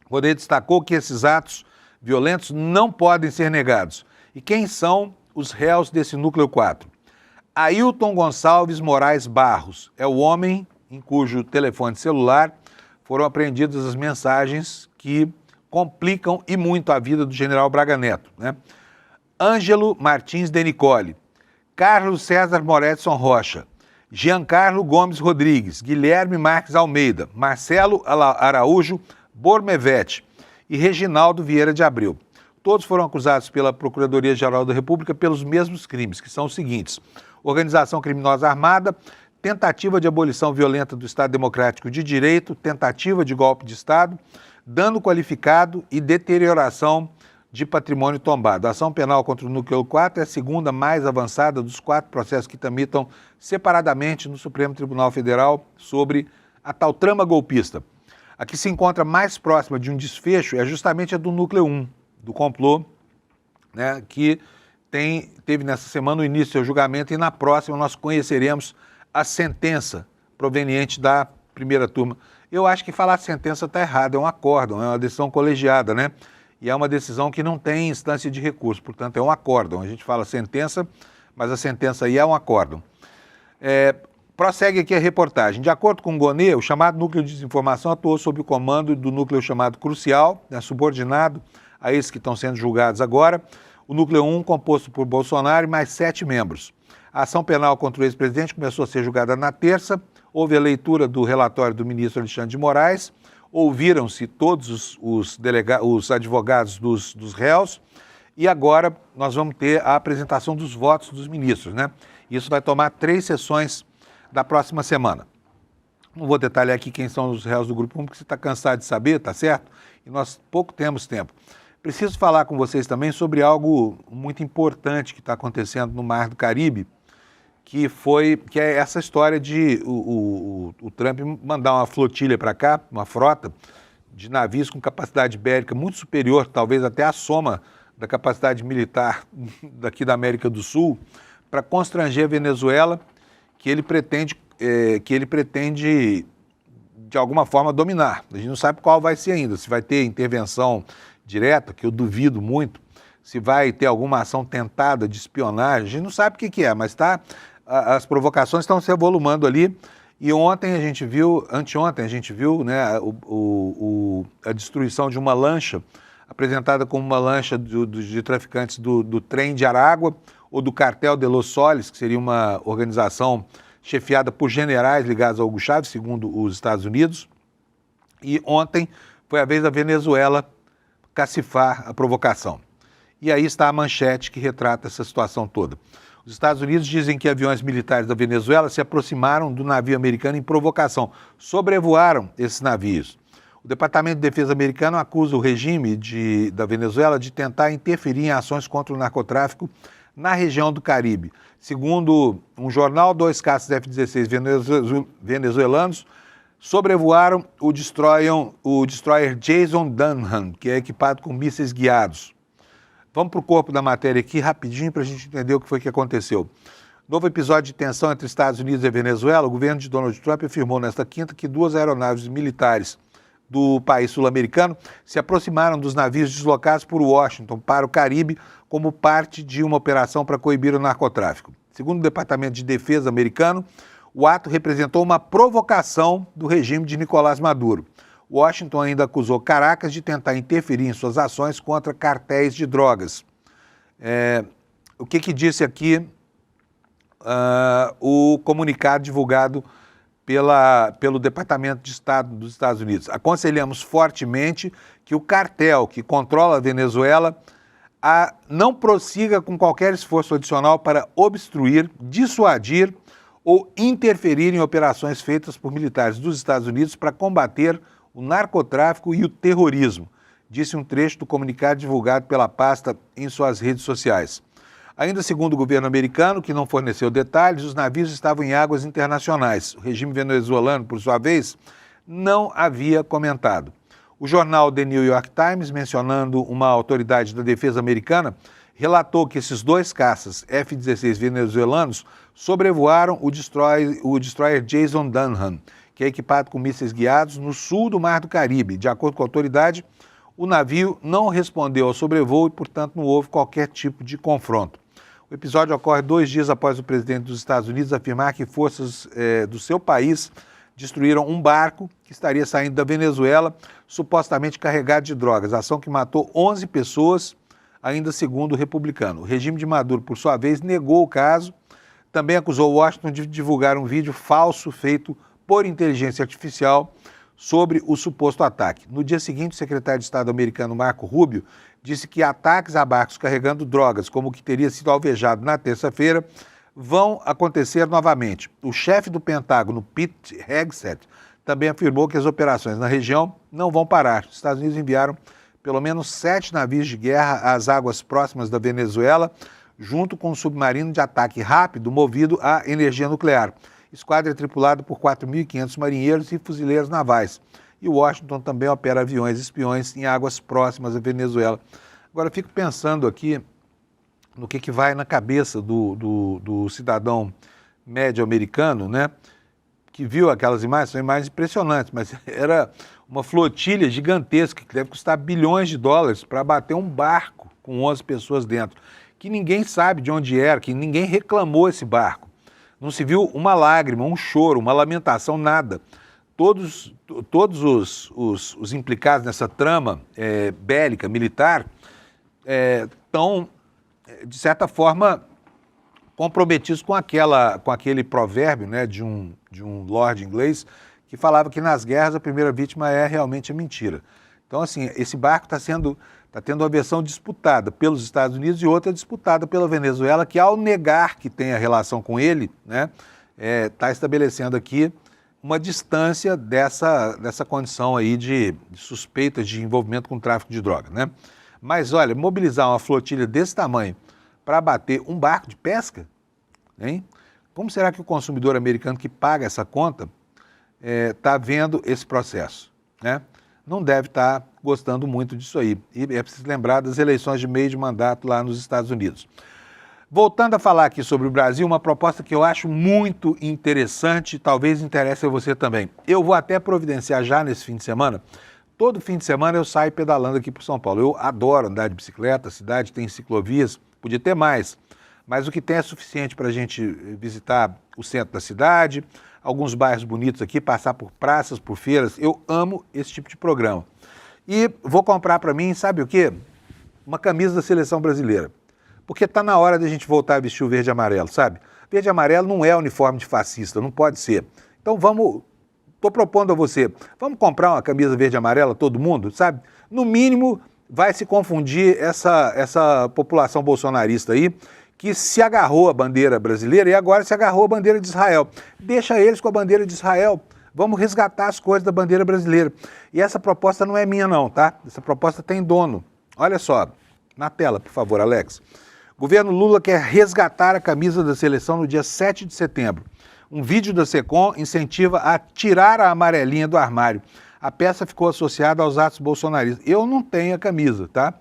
Gonet destacou que esses atos violentos não podem ser negados. E quem são os réus desse núcleo 4? Ailton Gonçalves Moraes Barros é o homem em cujo telefone celular foram apreendidas as mensagens que complicam e muito a vida do general Braga Neto, né? Ângelo Martins de Nicole, Carlos César Moretson Rocha, Giancarlo Gomes Rodrigues, Guilherme Marques Almeida, Marcelo Araújo Bormevete e Reginaldo Vieira de Abreu. Todos foram acusados pela Procuradoria-Geral da República pelos mesmos crimes, que são os seguintes: organização criminosa armada, tentativa de abolição violenta do Estado Democrático de Direito, tentativa de golpe de Estado, dano qualificado e deterioração de patrimônio tombado. A ação penal contra o Núcleo 4 é a segunda mais avançada dos 4 processos que tramitam separadamente no Supremo Tribunal Federal sobre a tal trama golpista. A que se encontra mais próxima de um desfecho é justamente a do Núcleo 1, do complô, né, que teve nessa semana o início do seu julgamento, e na próxima nós conheceremos a sentença proveniente da primeira turma. Eu acho que falar sentença está errado, é um acórdão, é uma decisão colegiada, né? E é uma decisão que não tem instância de recurso, portanto é um acórdão. A gente fala sentença, mas a sentença aí é um acórdão. Prossegue aqui a reportagem. De acordo com o Gonet, o chamado núcleo de desinformação atuou sob o comando do núcleo chamado Crucial, né, subordinado a esses que estão sendo julgados agora. O núcleo 1, composto por Bolsonaro e mais 7 membros. A ação penal contra o ex-presidente começou a ser julgada na terça. Houve a leitura do relatório do ministro Alexandre de Moraes. Ouviram-se todos os advogados dos réus, e agora nós vamos ter a apresentação dos votos dos ministros, né? Isso vai tomar 3 sessões da próxima semana. Não vou detalhar aqui quem são os réus do Grupo 1, porque você está cansado de saber, tá certo? E nós pouco temos tempo. Preciso falar com vocês também sobre algo muito importante que está acontecendo no Mar do Caribe, que é essa história de o Trump mandar uma flotilha para cá, uma frota de navios com capacidade bélica muito superior, talvez até à soma da capacidade militar daqui da América do Sul, para constranger a Venezuela, que ele pretende de alguma forma dominar. A gente não sabe qual vai ser ainda, se vai ter intervenção direta, que eu duvido muito, se vai ter alguma ação tentada de espionagem, a gente não sabe o que é, mas as provocações estão se avolumando ali. E ontem a gente viu, anteontem a gente viu, né, a destruição de uma lancha, apresentada como uma lancha de traficantes do trem de Aragua, ou do Cartel de Los Soles, que seria uma organização chefiada por generais ligados ao Hugo Chávez, segundo os Estados Unidos. E ontem foi a vez da Venezuela cacifar a provocação. E aí está a manchete que retrata essa situação toda. Os Estados Unidos dizem que aviões militares da Venezuela se aproximaram do navio americano em provocação, sobrevoaram esses navios. O Departamento de Defesa americano acusa o regime da Venezuela de tentar interferir em ações contra o narcotráfico na região do Caribe. Segundo um jornal, 2 caças F-16 venezuelanos sobrevoaram o destroyer Jason Dunham, que é equipado com mísseis guiados. Vamos para o corpo da matéria aqui rapidinho para a gente entender o que foi que aconteceu. Novo episódio de tensão entre Estados Unidos e Venezuela. O governo de Donald Trump afirmou nesta quinta que 2 aeronaves militares do país sul-americano se aproximaram dos navios deslocados por Washington para o Caribe como parte de uma operação para coibir o narcotráfico. Segundo o Departamento de Defesa americano, o ato representou uma provocação do regime de Nicolás Maduro. Washington ainda acusou Caracas de tentar interferir em suas ações contra cartéis de drogas. O que disse aqui o comunicado divulgado pelo Departamento de Estado dos Estados Unidos? Aconselhamos fortemente que o cartel que controla a Venezuela não prossiga com qualquer esforço adicional para obstruir, dissuadir ou interferir em operações feitas por militares dos Estados Unidos para combater o narcotráfico e o terrorismo, disse um trecho do comunicado divulgado pela pasta em suas redes sociais. Ainda segundo o governo americano, que não forneceu detalhes, os navios estavam em águas internacionais. O regime venezuelano, por sua vez, não havia comentado. O jornal The New York Times, mencionando uma autoridade da defesa americana, relatou que esses 2 caças F-16 venezuelanos sobrevoaram o destroyer Jason Dunham, que é equipado com mísseis guiados no sul do Mar do Caribe. De acordo com a autoridade, o navio não respondeu ao sobrevoo e, portanto, não houve qualquer tipo de confronto. O episódio ocorre 2 dias após o presidente dos Estados Unidos afirmar que forças do seu país destruíram um barco que estaria saindo da Venezuela, supostamente carregado de drogas, ação que matou 11 pessoas, ainda segundo o republicano. O regime de Maduro, por sua vez, negou o caso, também acusou Washington de divulgar um vídeo falso feito por inteligência artificial sobre o suposto ataque. No dia seguinte, o secretário de Estado americano Marco Rubio disse que ataques a barcos carregando drogas, como o que teria sido alvejado na terça-feira, vão acontecer novamente. O chefe do Pentágono, Pete Hegseth, também afirmou que as operações na região não vão parar. Os Estados Unidos enviaram pelo menos 7 navios de guerra às águas próximas da Venezuela, junto com um submarino de ataque rápido movido à energia nuclear. Esquadra é tripulada por 4.500 marinheiros e fuzileiros navais. E Washington também opera aviões espiões em águas próximas à Venezuela. Agora, eu fico pensando aqui no que vai na cabeça do cidadão médio americano, né? Que viu aquelas imagens, são imagens impressionantes, mas era uma flotilha gigantesca que deve custar bilhões de dólares para abater um barco com 11 pessoas dentro, que ninguém sabe de onde era, que ninguém reclamou esse barco. Não se viu uma lágrima, um choro, uma lamentação, nada. Todos os implicados nessa trama bélica, militar, estão, de certa forma, comprometidos com aquele provérbio, né, de um lord inglês que falava que nas guerras a primeira vítima é realmente a mentira. Então, assim, esse barco está tendo uma versão disputada pelos Estados Unidos e outra disputada pela Venezuela, que ao negar que tem a relação com ele, né, está estabelecendo aqui uma distância dessa condição aí de suspeita de envolvimento com tráfico de droga, né? Mas, olha, mobilizar uma flotilha desse tamanho para abater um barco de pesca, hein? Como será que o consumidor americano que paga essa conta está vendo esse processo, né? Não deve estar gostando muito disso aí. E é preciso lembrar das eleições de meio de mandato lá nos Estados Unidos. Voltando a falar aqui sobre o Brasil, uma proposta que eu acho muito interessante, talvez interesse a você também. Eu vou até providenciar já nesse fim de semana. Todo fim de semana eu saio pedalando aqui por São Paulo. Eu adoro andar de bicicleta, a cidade tem ciclovias, podia ter mais, mas o que tem é suficiente para a gente visitar o centro da cidade, alguns bairros bonitos aqui, passar por praças, por feiras. Eu amo esse tipo de programa. E vou comprar para mim, sabe o quê? Uma camisa da seleção brasileira. Porque está na hora de a gente voltar a vestir o verde e amarelo, sabe? Verde e amarelo não é uniforme de fascista, não pode ser. Então estou propondo a você, vamos comprar uma camisa verde e amarela, todo mundo, sabe? No mínimo vai se confundir essa população bolsonarista aí, que se agarrou à bandeira brasileira e agora se agarrou à bandeira de Israel. Deixa eles com a bandeira de Israel. Vamos resgatar as coisas da bandeira brasileira. E essa proposta não é minha não, tá? Essa proposta tem dono. Olha só, na tela, por favor, Alex. O governo Lula quer resgatar a camisa da seleção no dia 7 de setembro. Um vídeo da SECOM incentiva a tirar a amarelinha do armário. A peça ficou associada aos atos bolsonaristas. Eu não tenho a camisa, tá?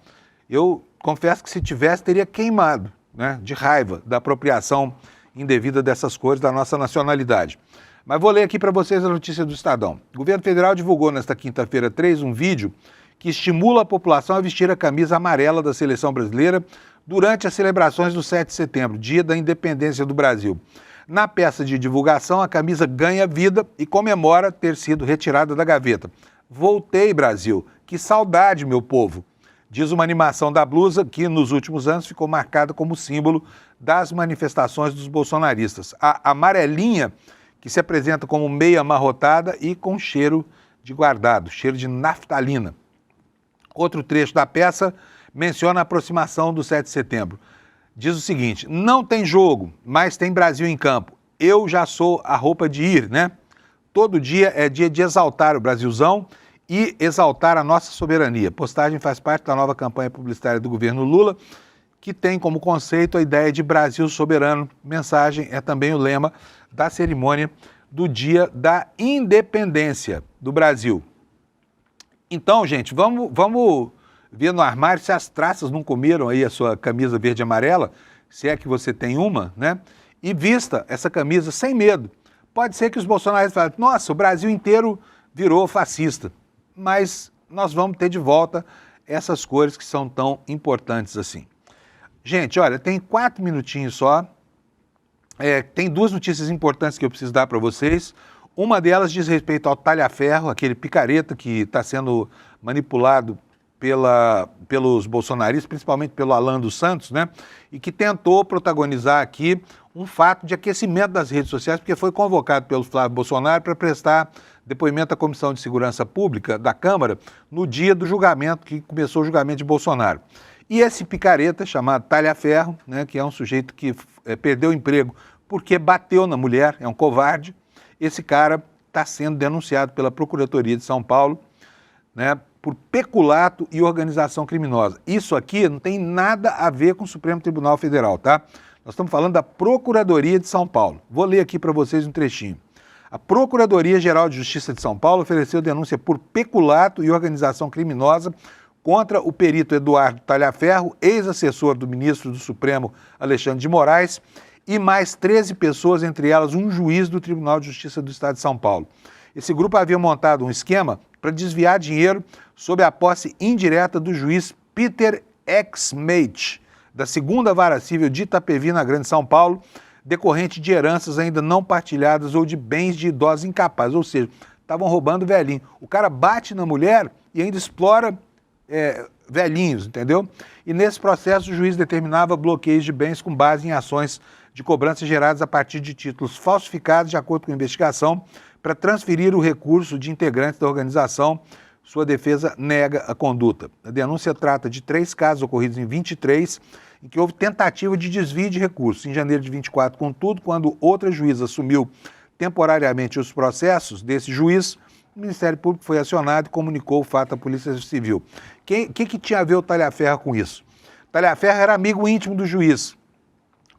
Eu confesso que se tivesse, teria queimado, né, de raiva da apropriação indevida dessas cores da nossa nacionalidade. Mas vou ler aqui para vocês a notícia do Estadão. O governo federal divulgou nesta quinta-feira 3 um vídeo que estimula a população a vestir a camisa amarela da seleção brasileira durante as celebrações do 7 de setembro, dia da independência do Brasil. Na peça de divulgação, a camisa ganha vida e comemora ter sido retirada da gaveta. Voltei, Brasil. Que saudade, meu povo. Diz uma animação da blusa que, nos últimos anos, ficou marcada como símbolo das manifestações dos bolsonaristas. A amarelinha, que se apresenta como meia amarrotada e com cheiro de guardado, cheiro de naftalina. Outro trecho da peça menciona a aproximação do 7 de setembro. Diz o seguinte: não tem jogo, mas tem Brasil em campo. Eu já sou a roupa de ir, né? Todo dia é dia de exaltar o Brasilzão e exaltar a nossa soberania. A postagem faz parte da nova campanha publicitária do governo Lula, que tem como conceito a ideia de Brasil soberano. Mensagem é também o lema da cerimônia do Dia da Independência do Brasil. Então, gente, vamos ver no armário se as traças não comeram aí a sua camisa verde e amarela, se é que você tem uma, né? E vista essa camisa sem medo. Pode ser que os bolsonaristas falem: nossa, o Brasil inteiro virou fascista. Mas nós vamos ter de volta essas cores que são tão importantes assim. Gente, olha, tem 4 minutinhos só. Tem 2 notícias importantes que eu preciso dar para vocês. Uma delas diz respeito ao talha-ferro, aquele picareta que está sendo manipulado pelos bolsonaristas, principalmente pelo Alan dos Santos, né? E que tentou protagonizar aqui um fato de aquecimento das redes sociais, porque foi convocado pelo Flávio Bolsonaro para prestar depoimento à Comissão de Segurança Pública da Câmara no dia do julgamento, que começou o julgamento de Bolsonaro. E esse picareta, chamado Talha-Ferro, né, que é um sujeito que perdeu o emprego porque bateu na mulher, é um covarde, esse cara está sendo denunciado pela Procuradoria de São Paulo, né, por peculato e organização criminosa. Isso aqui não tem nada a ver com o Supremo Tribunal Federal, tá? Nós estamos falando da Procuradoria de São Paulo. Vou ler aqui para vocês um trechinho. A Procuradoria-Geral de Justiça de São Paulo ofereceu denúncia por peculato e organização criminosa contra o perito Eduardo Talha-Ferro, ex-assessor do ministro do Supremo Alexandre de Moraes, e mais 13 pessoas, entre elas um juiz do Tribunal de Justiça do Estado de São Paulo. Esse grupo havia montado um esquema para desviar dinheiro sob a posse indireta do juiz Peter Exmate, da 2ª Vara Civil de Itapevi, na Grande São Paulo, decorrente de heranças ainda não partilhadas ou de bens de idosos incapazes, ou seja, estavam roubando velhinho. O cara bate na mulher e ainda explora velhinhos, entendeu? E nesse processo o juiz determinava bloqueios de bens com base em ações de cobrança geradas a partir de títulos falsificados de acordo com a investigação para transferir o recurso de integrantes da organização. Sua defesa nega a conduta. A denúncia trata de 3 casos ocorridos em 23, em que houve tentativa de desvio de recursos. Em janeiro de 24, contudo, quando outra juíza assumiu temporariamente os processos desse juiz, o Ministério Público foi acionado e comunicou o fato à Polícia Civil. O que tinha a ver o Talha-Ferro com isso? O Talha-Ferro era amigo íntimo do juiz,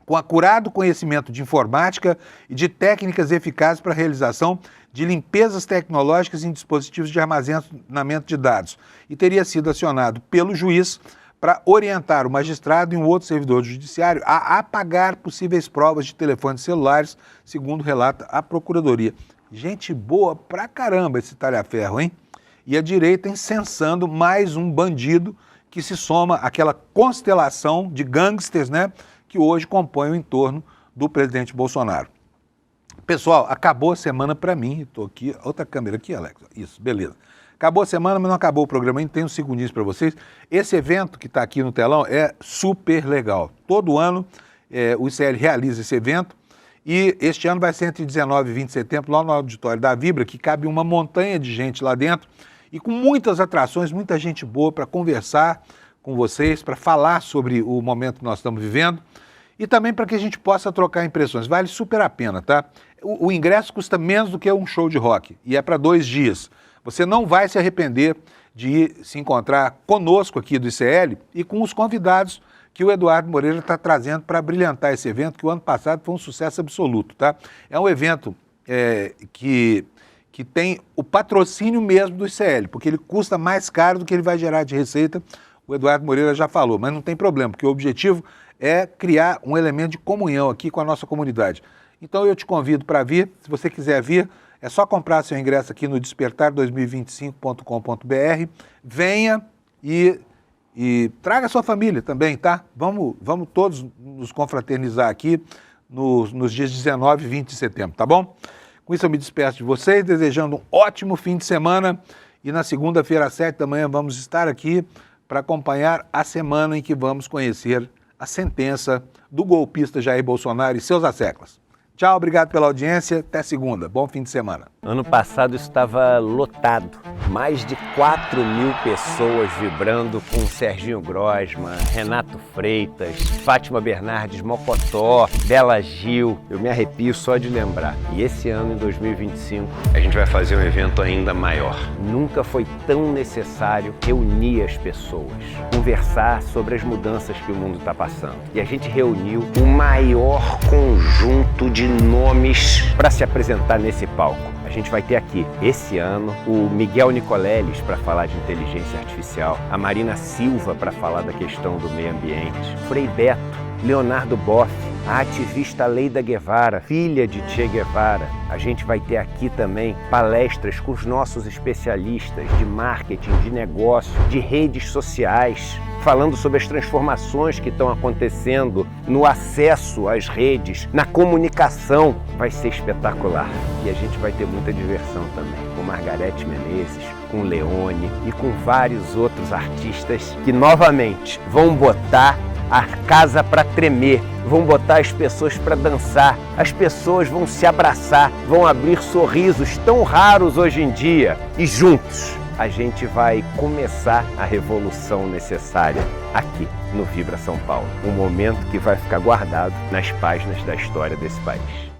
com acurado conhecimento de informática e de técnicas eficazes para a realização de limpezas tecnológicas em dispositivos de armazenamento de dados, e teria sido acionado pelo juiz para orientar o magistrado e um outro servidor do judiciário a apagar possíveis provas de telefones celulares, segundo relata a Procuradoria. Gente boa pra caramba esse Talha-Ferro, hein? E a direita incensando mais um bandido que se soma àquela constelação de gangsters, né, que hoje compõem o entorno do presidente Bolsonaro. Pessoal, acabou a semana para mim. Estou aqui, outra câmera aqui, Alex. Isso, beleza. Acabou a semana, mas não acabou o programa ainda. Tem uns segundinhos para vocês. Esse evento que está aqui no telão é super legal. Todo ano o ICL realiza esse evento e este ano vai ser entre 19 e 20 de setembro, lá no auditório da Vibra, que cabe uma montanha de gente lá dentro e com muitas atrações, muita gente boa para conversar com vocês, para falar sobre o momento que nós estamos vivendo e também para que a gente possa trocar impressões. Vale super a pena, tá? O ingresso custa menos do que um show de rock e é para 2 dias. Você não vai se arrepender de ir se encontrar conosco aqui do ICL e com os convidados que o Eduardo Moreira está trazendo para brilhantar esse evento, que o ano passado foi um sucesso absoluto, tá? É um evento que tem o patrocínio mesmo do ICL, porque ele custa mais caro do que ele vai gerar de receita, o Eduardo Moreira já falou, mas não tem problema, porque o objetivo é criar um elemento de comunhão aqui com a nossa comunidade. Então eu te convido para vir, se você quiser vir, é só comprar seu ingresso aqui no despertar2025.com.br, venha e traga sua família também, tá? Vamos todos nos confraternizar aqui nos dias 19 e 20 de setembro, tá bom? Com isso eu me despeço de vocês, desejando um ótimo fim de semana E na segunda-feira, às 7 da manhã, vamos estar aqui para acompanhar a semana em que vamos conhecer a sentença do golpista Jair Bolsonaro e seus asseclas. Tchau, obrigado pela audiência, até segunda. Bom fim de semana. Ano passado estava lotado, mais de 4.000 pessoas vibrando com Serginho Grosman, Renato Freitas, Fátima Bernardes Mocotó, Bela Gil. Eu me arrepio só de lembrar. E esse ano, em 2025, a gente vai fazer um evento ainda maior. Nunca foi tão necessário reunir as pessoas, conversar sobre as mudanças que o mundo está passando. E a gente reuniu o maior conjunto de nomes para se apresentar nesse palco. A gente vai ter aqui, esse ano, o Miguel Nicoleles para falar de inteligência artificial, a Marina Silva para falar da questão do meio ambiente, Frei Beto, Leonardo Boff, a ativista Leida Guevara, filha de Che Guevara. A gente vai ter aqui também palestras com os nossos especialistas de marketing, de negócio, de redes sociais, falando sobre as transformações que estão acontecendo no acesso às redes, na comunicação. Vai ser espetacular. E a gente vai ter muita diversão também, com Margareth Menezes, com Leone e com vários outros artistas que novamente vão botar a casa para tremer, vão botar as pessoas para dançar, as pessoas vão se abraçar, vão abrir sorrisos tão raros hoje em dia e juntos a gente vai começar a revolução necessária aqui no Vibra São Paulo. Um momento que vai ficar guardado nas páginas da história desse país.